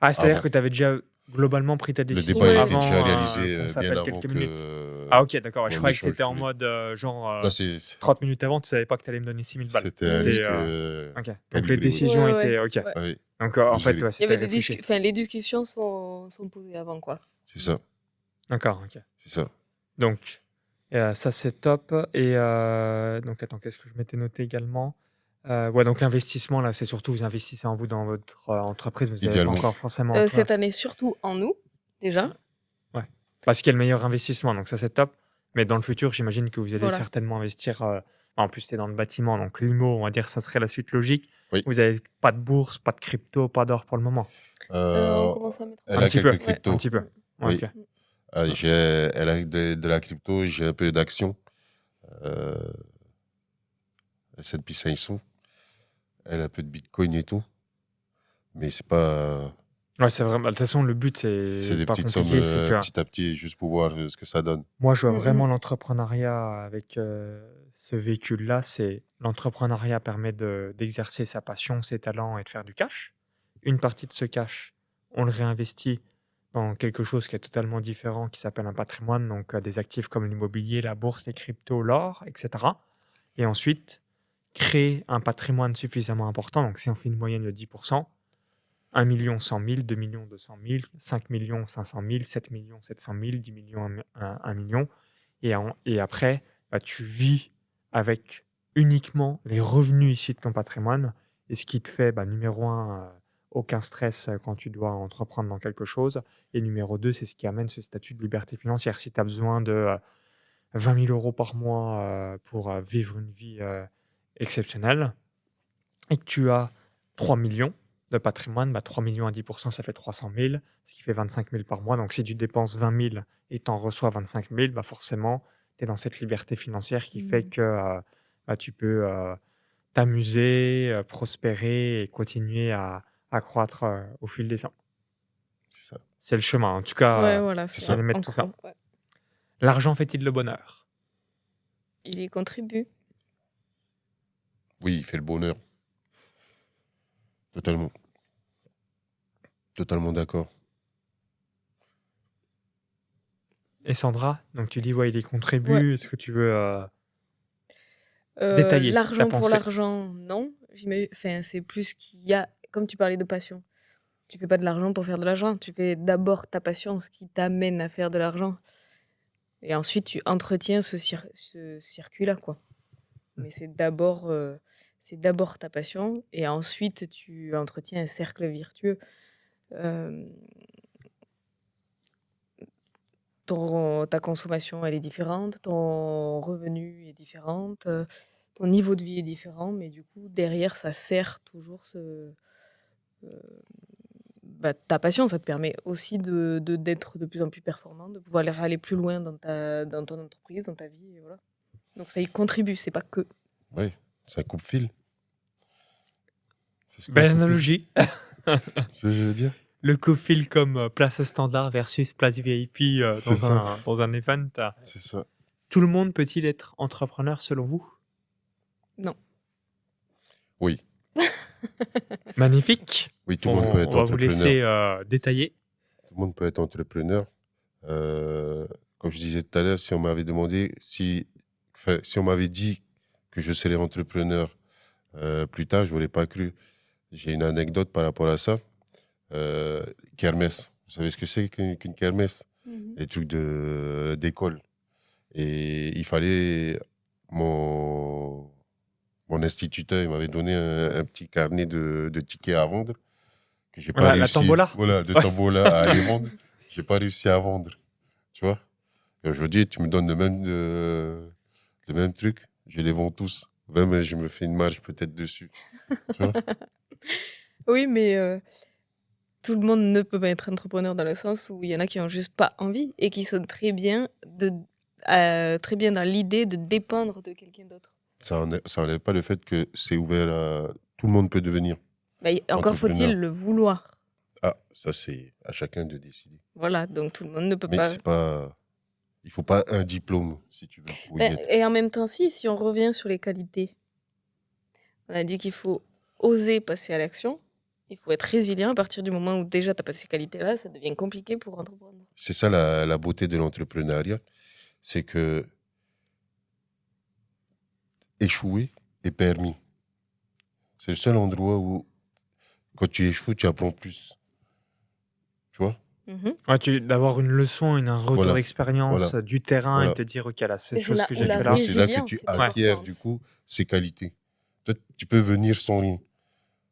Ah, c'est-à-dire avant. que tu avais déjà globalement pris ta Le décision débat, il Ouais. était déjà avant réalisé qu'on bien s'appelle avant quelques minutes. que Ah ok, d'accord. Je on croyais que échange c'était en tous les. mode genre Là, c'est 30 minutes avant, tu savais pas que tu allais me donner 6 000 balles. c'était un Mm. risque Ok. Donc les calibré, oui. décisions Ouais, ouais, étaient ok. ouais. Oui, Donc en fait, mesuré. ouais, Il y c'était avait des réfléchi. enfin, les discussions sont posées avant, quoi. C'est ça, D'accord, ok. c'est ça. Donc ça c'est top. Et donc attends, qu'est-ce que je m'étais noté également? Ouais, donc l'investissement là, c'est surtout vous investissez en vous dans votre entreprise, mais vous n'avez pas Idéalement. encore forcément. Cette année, surtout en nous, déjà. Ouais. Parce qu'il y a le meilleur investissement, donc ça c'est top. Mais dans le futur, j'imagine que vous allez Voilà. certainement investir. En plus, c'est dans le bâtiment, donc l'IMO, on va dire, ça serait la suite logique. Oui. Vous n'avez pas de bourse, pas de crypto, pas d'or pour le moment. On commence à mettre en Elle Un a petit peu. quelques Ouais. Un cryptos. petit peu. Mm. Ouais, Oui. ok. Elle a de la crypto, j'ai un peu d'actions. S&P 500. Elle a un peu de Bitcoin et tout. Mais c'est pas. Ouais, c'est vraiment. De toute façon, le but, C'est c'est des pas petites sommes compliqué. C'est que petit à petit, juste pour voir ce que ça donne. moi, je vois Mm, vraiment mm. l'entrepreneuriat avec ce véhicule-là. C'est l'entrepreneuriat permet d'exercer sa passion, ses talents et de faire du cash. Une partie de ce cash, on le réinvestit dans quelque chose qui est totalement différent, qui s'appelle un patrimoine, donc des actifs comme l'immobilier, la bourse, les cryptos, l'or, etc. Et ensuite, créer un patrimoine suffisamment important. Donc, si on fait une moyenne de 10%, 1 million 100 000, 2 millions 200 000, 5 millions 500 000, 7 millions 700 000, 10 millions 1 million. Et après, bah, tu vis avec uniquement les revenus issus de ton patrimoine. Et ce qui te fait, bah, numéro un, aucun stress quand tu dois entreprendre dans quelque chose. Et numéro 2, c'est ce qui amène ce statut de liberté financière. Si tu as besoin de 20 000 € par mois pour vivre une vie exceptionnelle et que tu as 3 millions, de patrimoine, 3 millions à 10%, ça fait 300 000, ce qui fait 25 000 par mois. Donc, si tu dépenses 20 000 et tu en reçois 25 000, forcément, tu es dans cette liberté financière qui fait que tu peux t'amuser, prospérer et continuer à croître au fil des ans. C'est ça. C'est le chemin. En tout Ouais, cas, voilà, c'est c'est ça. allez mettre en tout ça. cours, ouais. L'argent fait-il le bonheur? Il y contribue. Oui, il fait le bonheur. Totalement. Totalement d'accord. Et Sandra, donc tu dis, ouais, il y Ouais. contribue. Est-ce que tu veux détailler ta L'argent pour pensée? l'argent, non. Enfin, c'est plus qu'il y a, comme tu parlais de passion. Tu fais pas de l'argent pour faire de l'argent. Tu fais d'abord ta passion, ce qui t'amène à faire de l'argent. Et ensuite, tu entretiens ce circuit-là, quoi. Mais c'est d'abord ta passion. Et ensuite, tu entretiens un cercle vertueux. Euh, ta consommation, elle est différente. Ton revenu est différent. Ton niveau de vie est différent. Mais du coup, derrière, ça sert toujours ta passion. Ça te permet aussi d'être de plus en plus performant, de pouvoir aller plus loin dans ton entreprise, dans ta vie. Et voilà. Donc ça y contribue, c'est pas que. Oui, c'est un coupe-fil. C'est ce qu'un Belle coupe-fil. analogie. C'est ce que je veux dire. Le co-fil comme place standard versus place VIP C'est ça. dans un event. C'est ça. Tout le monde peut-il être entrepreneur selon vous? Non. Oui. Magnifique. Oui, tout le monde peut être On va vous entrepreneur. laisser détailler. Tout le monde peut être entrepreneur. Comme je disais tout à l'heure, si on m'avait demandé si on m'avait dit que je serais entrepreneur plus tard, je n'aurais pas cru. J'ai une anecdote par rapport à ça. Kermesse. Vous savez ce que c'est qu'une kermesse? Les trucs d'école. Et il fallait... Mon instituteur, il m'avait donné un petit carnet de tickets à vendre que j'ai pas Voilà, la réussi. tombola. Voilà, de tombola à aller vendre. J'ai pas réussi à vendre. Tu vois? Et aujourd'hui, tu me donnes le même truc, je les vends tous. Même je me fais une marge peut-être dessus. Tu vois? Oui, mais tout le monde ne peut pas être entrepreneur dans le sens où il y en a qui ont juste pas envie et qui sont très bien dans l'idée de dépendre de quelqu'un d'autre. Ça enlève pas le fait que c'est ouvert à... Tout le monde peut devenir Encore faut-il entrepreneur. le vouloir. Ah, ça c'est à chacun de décider. Voilà, donc tout le monde ne peut Mais pas. c'est pas... Il faut pas un diplôme, si tu veux, pour y être. Et en même temps, si on revient sur les qualités, on a dit qu'il faut oser passer à l'action. Il faut être résilient. À partir du moment où déjà tu n'as pas ces qualités-là, ça devient compliqué pour entreprendre. C'est ça la beauté de l'entrepreneuriat, c'est que échouer est permis. C'est le seul endroit où, quand tu échoues, tu apprends plus. Tu vois? Ouais, d'avoir une leçon, un retour Voilà. d'expérience Voilà. du terrain Voilà. et te dire, OK, là, c'est Et cette chose c'est que là j'ai où la fait là. C'est là que résilience tu est acquiers, importante. du coup, ces qualités. Toi, tu peux venir sans rien.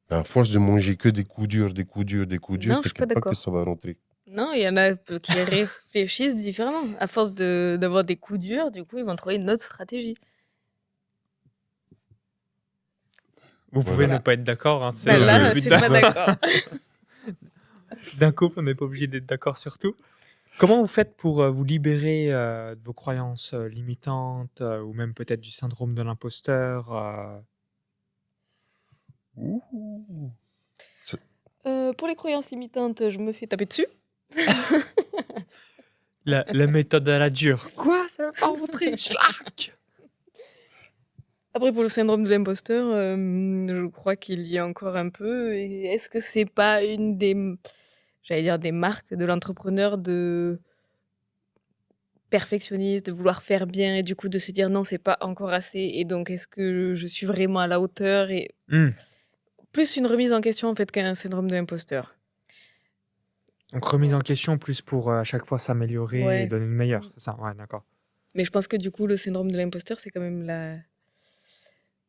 Mais à force de manger que des coups durs, Non, je t'inquiète suis pas pas que d'accord. ça va rentrer. Non, il y en a qui réfléchissent différemment. À force d'avoir des coups durs, du coup, ils vont trouver une autre stratégie. Vous pouvez Voilà. ne pas être d'accord. Hein, c'est Bah le là, but c'est pas d'accord. d'un couple, on n'est pas obligé d'être d'accord sur tout. Comment vous faites pour vous libérer de vos croyances limitantes ou même peut-être du syndrome de l'imposteur Ouh. Pour les croyances limitantes, je me fais taper dessus. la méthode à la dure. Quoi? Ça va pas rentrer? Schlack. Après, pour le syndrome de l'imposteur, je crois qu'il y a encore un peu. Et est-ce que c'est pas une des marques de l'entrepreneur de perfectionniste, de vouloir faire bien et du coup de se dire non, c'est pas encore assez et donc est-ce que je suis vraiment à la hauteur et plus une remise en question en fait qu'un syndrome de l'imposteur. Donc remise en question plus pour à chaque fois s'améliorer et Ouais. donner le meilleur, c'est ça? Ouais, d'accord. Mais je pense que du coup le syndrome de l'imposteur c'est quand même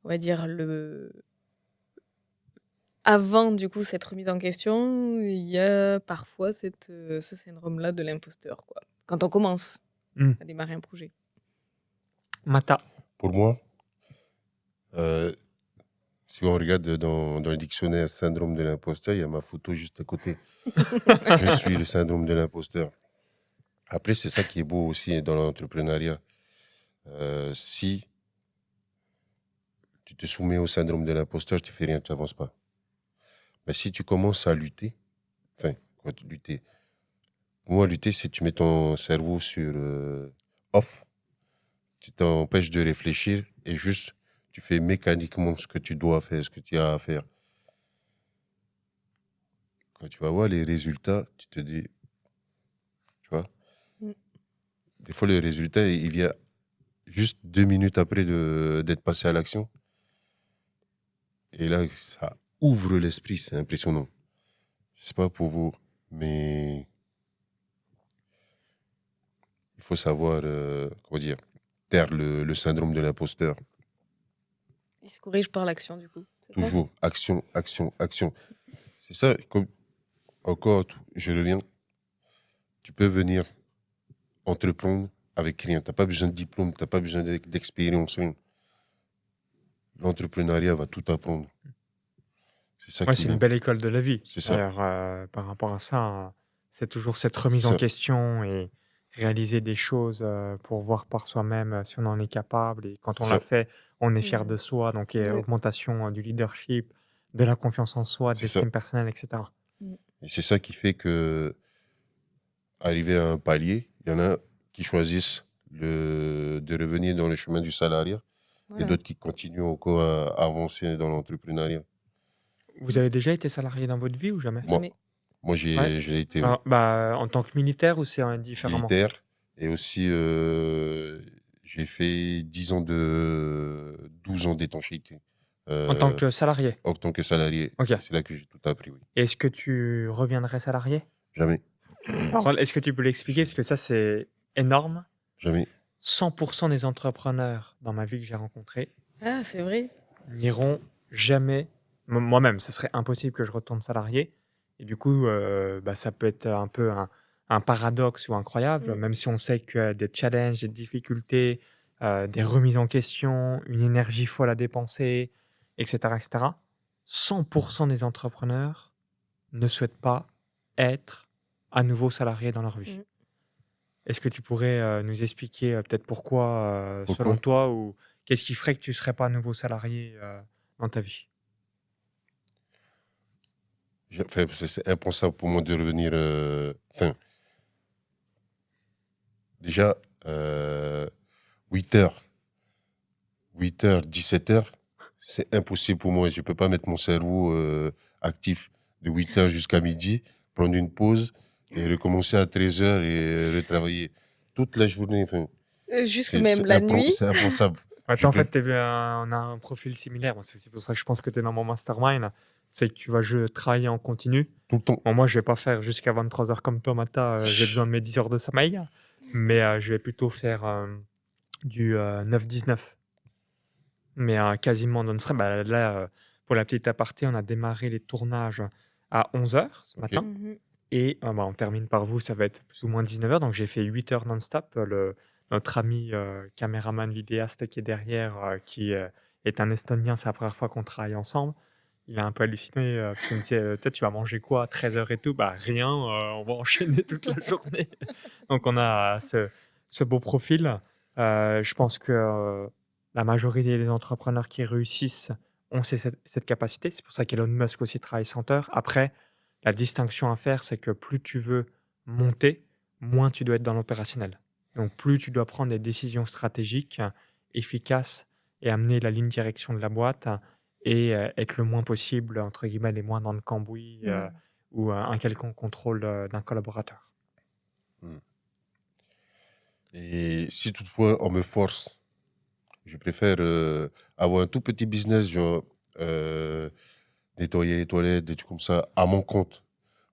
on va dire avant du coup cette remise en question, il y a parfois ce syndrome-là de l'imposteur quoi. Quand on commence à démarrer un projet. Mata. Pour moi, Si on regarde dans le dictionnaire syndrome de l'imposteur, il y a ma photo juste à côté. Je suis le syndrome de l'imposteur. Après, c'est ça qui est beau aussi dans l'entrepreneuriat. Si tu te soumets au syndrome de l'imposteur, tu fais rien, tu n'avances pas. Mais si tu commences à lutter, lutter. Moi, lutter, c'est tu mets ton cerveau sur off, tu t'empêches de réfléchir et juste tu fais mécaniquement ce que tu dois faire, ce que tu as à faire. Quand tu vas voir les résultats, tu te dis, tu vois, des fois le résultat, il vient juste 2 minutes après d'être passé à l'action. Et là, ça ouvre l'esprit, c'est impressionnant. Je sais pas pour vous, mais il faut savoir, taire le syndrome de l'imposteur. Il se corrige par l'action, du coup. C'est ça? Toujours, action, action, action. C'est ça, comme encore, je reviens, tu peux venir entreprendre avec rien. Tu n'as pas besoin de diplôme, tu n'as pas besoin d'expérience. Rien. L'entrepreneuriat va tout apprendre. C'est ça Ouais, qui c'est une belle école de la vie. C'est ça. D'ailleurs, par rapport à ça, c'est toujours cette remise C'est en ça. question et réaliser des choses pour voir par soi-même si on en est capable. Et quand on C'est l'a ça. fait, on est fier Mhm. de soi. Donc, Oui. augmentation du leadership, de la confiance en soi, de C'est ça. l'estime personnelle, etc. Et c'est ça qui fait que, arrivé à un palier, il y en a qui choisissent de revenir dans le chemin du salariat et Voilà. d'autres qui continuent encore à avancer dans l'entrepreneuriat. Vous avez déjà été salarié dans votre vie ou jamais? Moi, Mais moi Ouais. j'ai été Alors, en tant que militaire ou c'est différemment? militaire et aussi j'ai fait 12 ans d'étanchéité. En tant que salarié? En tant que salarié. Ok. C'est là que j'ai tout appris, oui. Est-ce que tu reviendrais salarié? Jamais, Alors, est-ce que tu peux l'expliquer? Parce que ça, c'est énorme. jamais. 100% des entrepreneurs dans ma vie que j'ai rencontrés ah, c'est vrai. n'iront jamais. Moi-même, ce serait impossible que je retourne salarié. Et du coup, ça peut être un peu un paradoxe ou incroyable, Mm. même si on sait qu'il y a des challenges, des difficultés, des remises en question, une énergie folle à dépenser, etc., etc. 100% des entrepreneurs ne souhaitent pas être à nouveau salariés dans leur vie. Mm. Est-ce que tu pourrais nous expliquer peut-être pourquoi, Pourquoi selon toi, ou qu'est-ce qui ferait que tu ne serais pas à nouveau salarié dans ta vie? C'est impensable pour moi de revenir. Déjà, 8h, 17h, c'est impossible pour moi. Je ne peux pas mettre mon cerveau actif de 8h jusqu'à midi, prendre une pause et recommencer à 13h et retravailler toute la journée. Jusque même la nuit. C'est impensable. Attends, en fait, on a un profil similaire. Moi, c'est pour ça que je pense que tu es dans mon mastermind. C'est que tu vas travailler en continu. Tout le temps. Bon, moi, je vais pas faire jusqu'à 23h comme toi, Mata. J'ai besoin de mes 10 heures de sommeil. Mais je vais plutôt faire du 9-19. Mais quasiment non-stop. Là, pour la petite aparté, on a démarré les tournages à 11h ce Ok. matin. Mhm. Et on termine par vous, ça va être plus ou moins 19h. Donc j'ai fait 8 heures non-stop. Notre ami caméraman vidéaste qui est derrière, qui est un Estonien, c'est la première fois qu'on travaille ensemble. Il a un peu halluciné parce qu'il me disait peut-être tu vas manger quoi à 13h et tout. Bah rien, on va enchaîner toute la journée. Donc on a ce beau profil. Je pense que la majorité des entrepreneurs qui réussissent ont cette capacité. C'est pour ça qu'Elon Musk aussi travaille 100 heures. Après, la distinction à faire, c'est que plus tu veux monter, moins tu dois être dans l'opérationnel. Donc plus tu dois prendre des décisions stratégiques, efficaces et amener la ligne direction de la boîte et être le moins possible, entre guillemets, les moins dans le cambouis ou un quelconque contrôle d'un collaborateur. Et si toutefois on me force, je préfère avoir un tout petit business, genre nettoyer les toilettes, des trucs comme ça, à mon compte,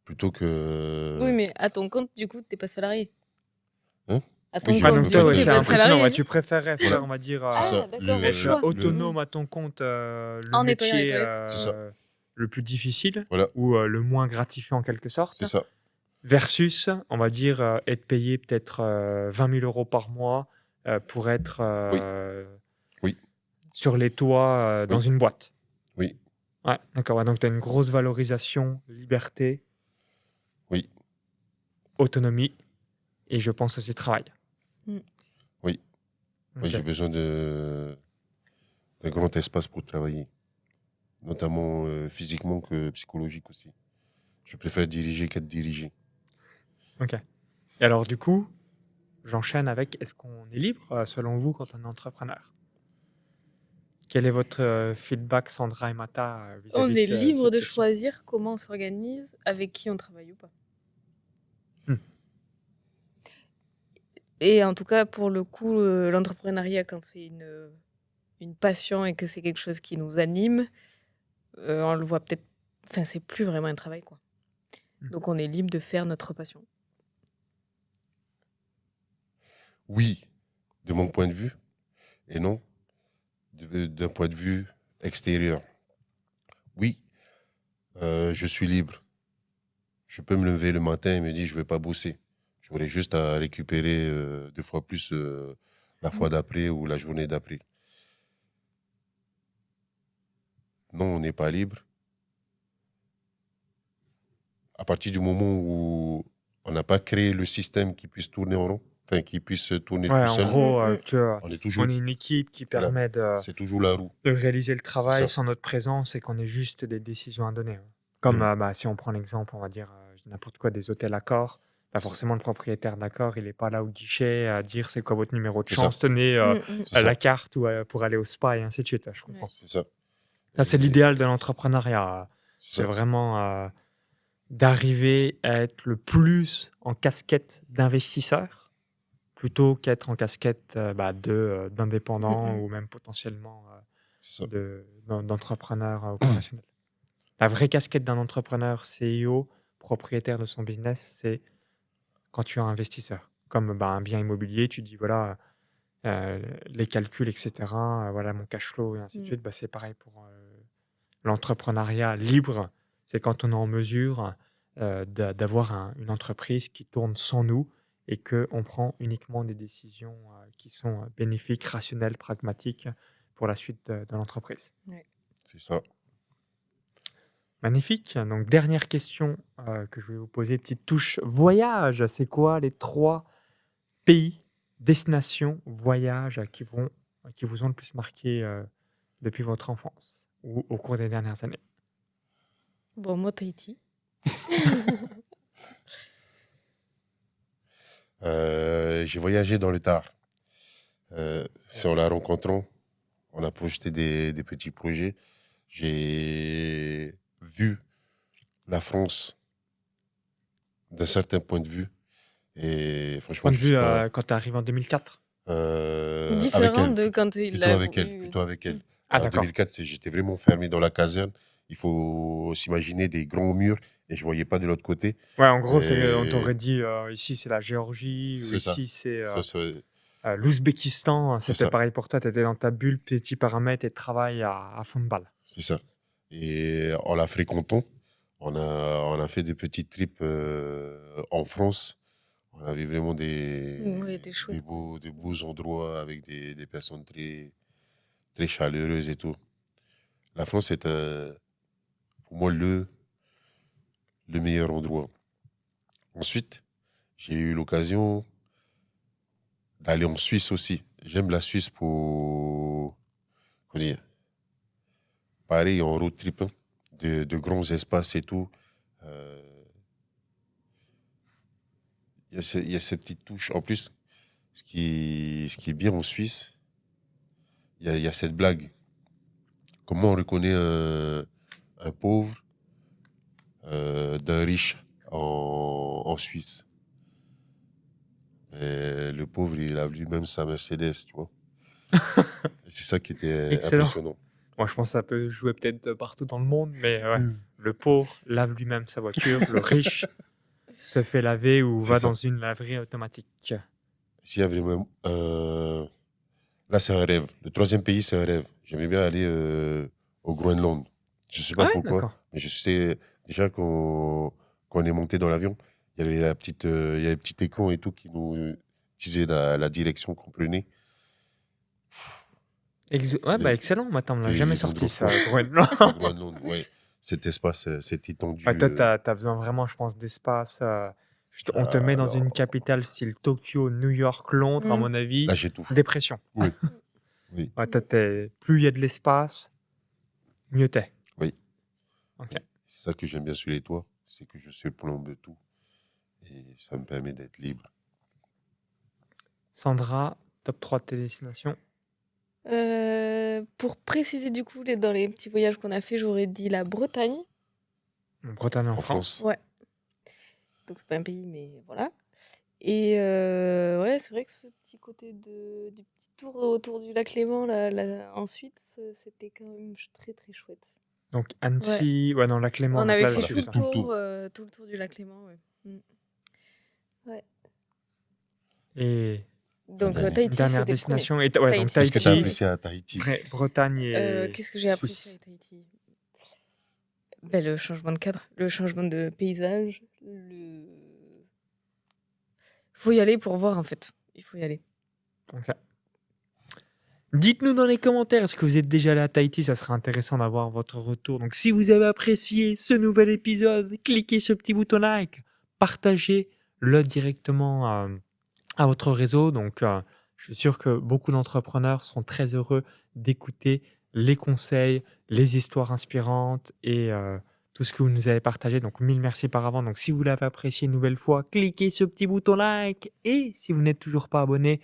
plutôt que... Oui, mais à ton compte, du coup, t'es pas salarié. Hein À ton Oui, compte, donc du toi, coup, ouais, t'es c'est pas impressionnant. salarié. Ouais, tu préférerais faire, Voilà. on va dire, C'est ça. Ah, d'accord, Le- le choix. être autonome à ton compte, le En nettoyant les métier toilettes. C'est ça. le plus difficile Voilà, ou le moins gratifiant en quelque sorte, c'est ça. versus, on va dire, être payé peut-être 20 000 euros par mois pour être Oui. sur les toits dans Oui. une boîte. Oui. Ouais, d'accord. Ouais, donc, tu as une grosse valorisation, liberté, Oui, autonomie et je pense aussi travail. oui, oui, Ok. j'ai besoin d'un grand espace pour travailler, notamment physiquement que psychologique aussi. Je préfère diriger qu'être dirigé. Ok. Et alors, du coup, j'enchaîne avec est-ce qu'on est libre, selon vous, quand on est entrepreneur? Quel est votre feedback, Sandra et Mata, On vis-à-vis est de libre cette de question? choisir comment on s'organise, avec qui on travaille ou pas. Hmm. Et en tout cas, pour le coup, l'entrepreneuriat, quand c'est une passion et que c'est quelque chose qui nous anime, on le voit peut-être. Enfin, c'est plus vraiment un travail, quoi. Hmm. Donc, on est libre de faire notre passion. Oui, de mon point de vue, et non d'un point de vue extérieur. Oui, je suis libre. Je peux me lever le matin et me dire je vais pas bosser. J'aurai juste à récupérer 2 fois plus la fois d'après ou la journée d'après. Non, on n'est pas libre. À partir du moment où on n'a pas créé le système qui puisse tourner en rond, enfin qui puisse tourner Ouais, tout en seul, gros, on est toujours, on est une équipe qui voilà, permet c'est toujours la roue. de réaliser le C'est travail ça. sans notre présence et qu'on ait juste des décisions à donner. Comme si on prend l'exemple, on va dire n'importe quoi, des hôtels Accor, bah C'est ça. forcément le propriétaire d'Accor, il n'est pas là au guichet à dire c'est quoi votre numéro de C'est ça. chance, tenez C'est ça. la carte ou pour aller au spa et ainsi de suite. Je comprends. Ouais. C'est ça. Ça, c'est Et l'idéal de l'entrepreneuriat. c'est C'est ça. vraiment d'arriver à être le plus en casquette d'investisseur plutôt qu'être en casquette d'indépendant ou même potentiellement C'est ça. d'entrepreneur opérationnel. La vraie casquette d'un entrepreneur CEO, propriétaire de son business, c'est quand tu es un investisseur. Comme un bien immobilier, tu dis voilà, les calculs, etc., voilà mon cash flow et ainsi de suite. C'est pareil pour l'entrepreneuriat libre. C'est quand on est en mesure d'avoir une entreprise qui tourne sans nous et qu'on prend uniquement des décisions qui sont bénéfiques, rationnelles, pragmatiques pour la suite de l'entreprise. C'est ça. Magnifique. Donc, dernière question que je vais vous poser, petite touche voyage. C'est quoi les 3 pays, destinations, voyages qui vous ont le plus marqué depuis votre enfance ou au cours des dernières années? Bon, moi, Tahiti. J'ai voyagé dans le Tarn. C'est en la rencontrant, on a projeté des petits projets. J'ai vu la France d'un certain point de vue. Et franchement, Point de je sais vue pas. quand tu arrives en 2004? Avec Différent elle, de quand il plutôt a avec elle, voulu. plutôt avec elle. Ah, En d'accord. 2004, j'étais vraiment fermé dans la caserne. Il faut s'imaginer des grands murs et je voyais pas de l'autre côté. Ouais, en gros, on Et t'aurait dit ici c'est la Géorgie ou c'est ça. ici c'est Ça, c'est l'Ouzbékistan. c'est C'était ça. pareil pour toi, tu étais dans ta bulle, petits paramètres et travail à fond de balle. C'est ça. Et en la fréquentant, on a fait des petites trips en France. On avait vraiment Ouais, c'était chouette. des beaux endroits avec des personnes très, très chaleureuses et tout. La France est pour moi le meilleur endroit. Ensuite, j'ai eu l'occasion d'aller en Suisse aussi. J'aime la Suisse pour, comment dire, pareil, en road trip, hein, de grands espaces et tout. Il y a ces petites touches. En plus, ce qui est bien en Suisse, il y a cette blague. Comment on reconnaît un pauvre d'un riche en Suisse? Et le pauvre, il a lui-même sa Mercedes, tu vois. Et c'est ça qui était Excellent. impressionnant. Moi, je pense que ça peut jouer peut-être partout dans le monde, mais ouais. Le pauvre lave lui-même sa voiture, le riche se fait laver ou C'est va ça. dans une laverie automatique. S'il y a vraiment là, c'est un rêve. Le troisième pays, c'est un rêve. J'aimerais bien aller au Groenland. Je sais pas Ah ouais, pourquoi, d'accord. mais je sais déjà qu'on est monté dans l'avion, il y avait il y avait un petit écran et tout qui nous disait la direction qu'on prenait. Ouais, bah Et- excellent. Attends, on l'a et jamais ils ont sorti de ça, froid. Groenland. Le Groenland, ouais. Cet espace, cette étendue. Ouais, toi, t'as besoin vraiment, je pense, d'espace. On te met dans Non, une capitale style Tokyo, New York, Londres, à Mm. mon avis, là, j'étouffe. dépression. Oui, oui, Ouais, toi, plus il y a de l'espace, mieux t'es. oui. Ok. C'est ça que j'aime bien sur les toits, c'est que je surplombe tout. Et ça me permet d'être libre. Sandra, top 3 de tes destinations. Pour préciser du coup, dans les petits voyages qu'on a fait, j'aurais dit la Bretagne. Bretagne en En France. France, Ouais. Donc c'est pas un pays, mais voilà. Et ouais, c'est vrai que ce petit côté du petit tour autour du lac Léman, ensuite, c'était quand même très très chouette. Donc Annecy, ouais, non, la Clément, On donc avait là, fait on a tout fait le tout le tour, tour. tout le tour du lac Léman, ouais. Ouais. Et Donc dernière. Tahiti, dernière c'était le premier. destination. Ouais, donc Tahiti. Qu'est-ce que tu as Tahiti, apprécié à Tahiti? Bretagne et Qu'est-ce que j'ai apprécié à Suisse. Tahiti? Ben, le changement de cadre, le changement de paysage. Faut y aller pour voir en fait. Il faut y aller. Ok. Dites-nous dans les commentaires, est-ce que vous êtes déjà allé à Tahiti? Ça serait intéressant d'avoir votre retour. Donc, si vous avez apprécié ce nouvel épisode, cliquez sur le petit bouton like, partagez-le directement à votre réseau. Donc, je suis sûr que beaucoup d'entrepreneurs seront très heureux d'écouter les conseils, les histoires inspirantes et tout ce que vous nous avez partagé. Donc, mille merci par avant. Donc, si vous l'avez apprécié une nouvelle fois, cliquez sur le petit bouton like. Et si vous n'êtes toujours pas abonné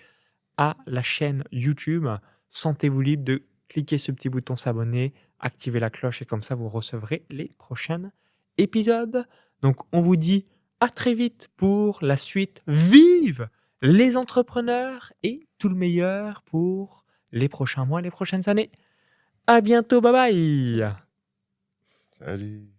à la chaîne YouTube, sentez-vous libre de cliquer sur le petit bouton s'abonner, activer la cloche et comme ça, vous recevrez les prochains épisodes. Donc, on vous dit à très vite pour la suite. Vive les entrepreneurs et tout le meilleur pour les prochains mois, les prochaines années. À bientôt, bye bye. Salut.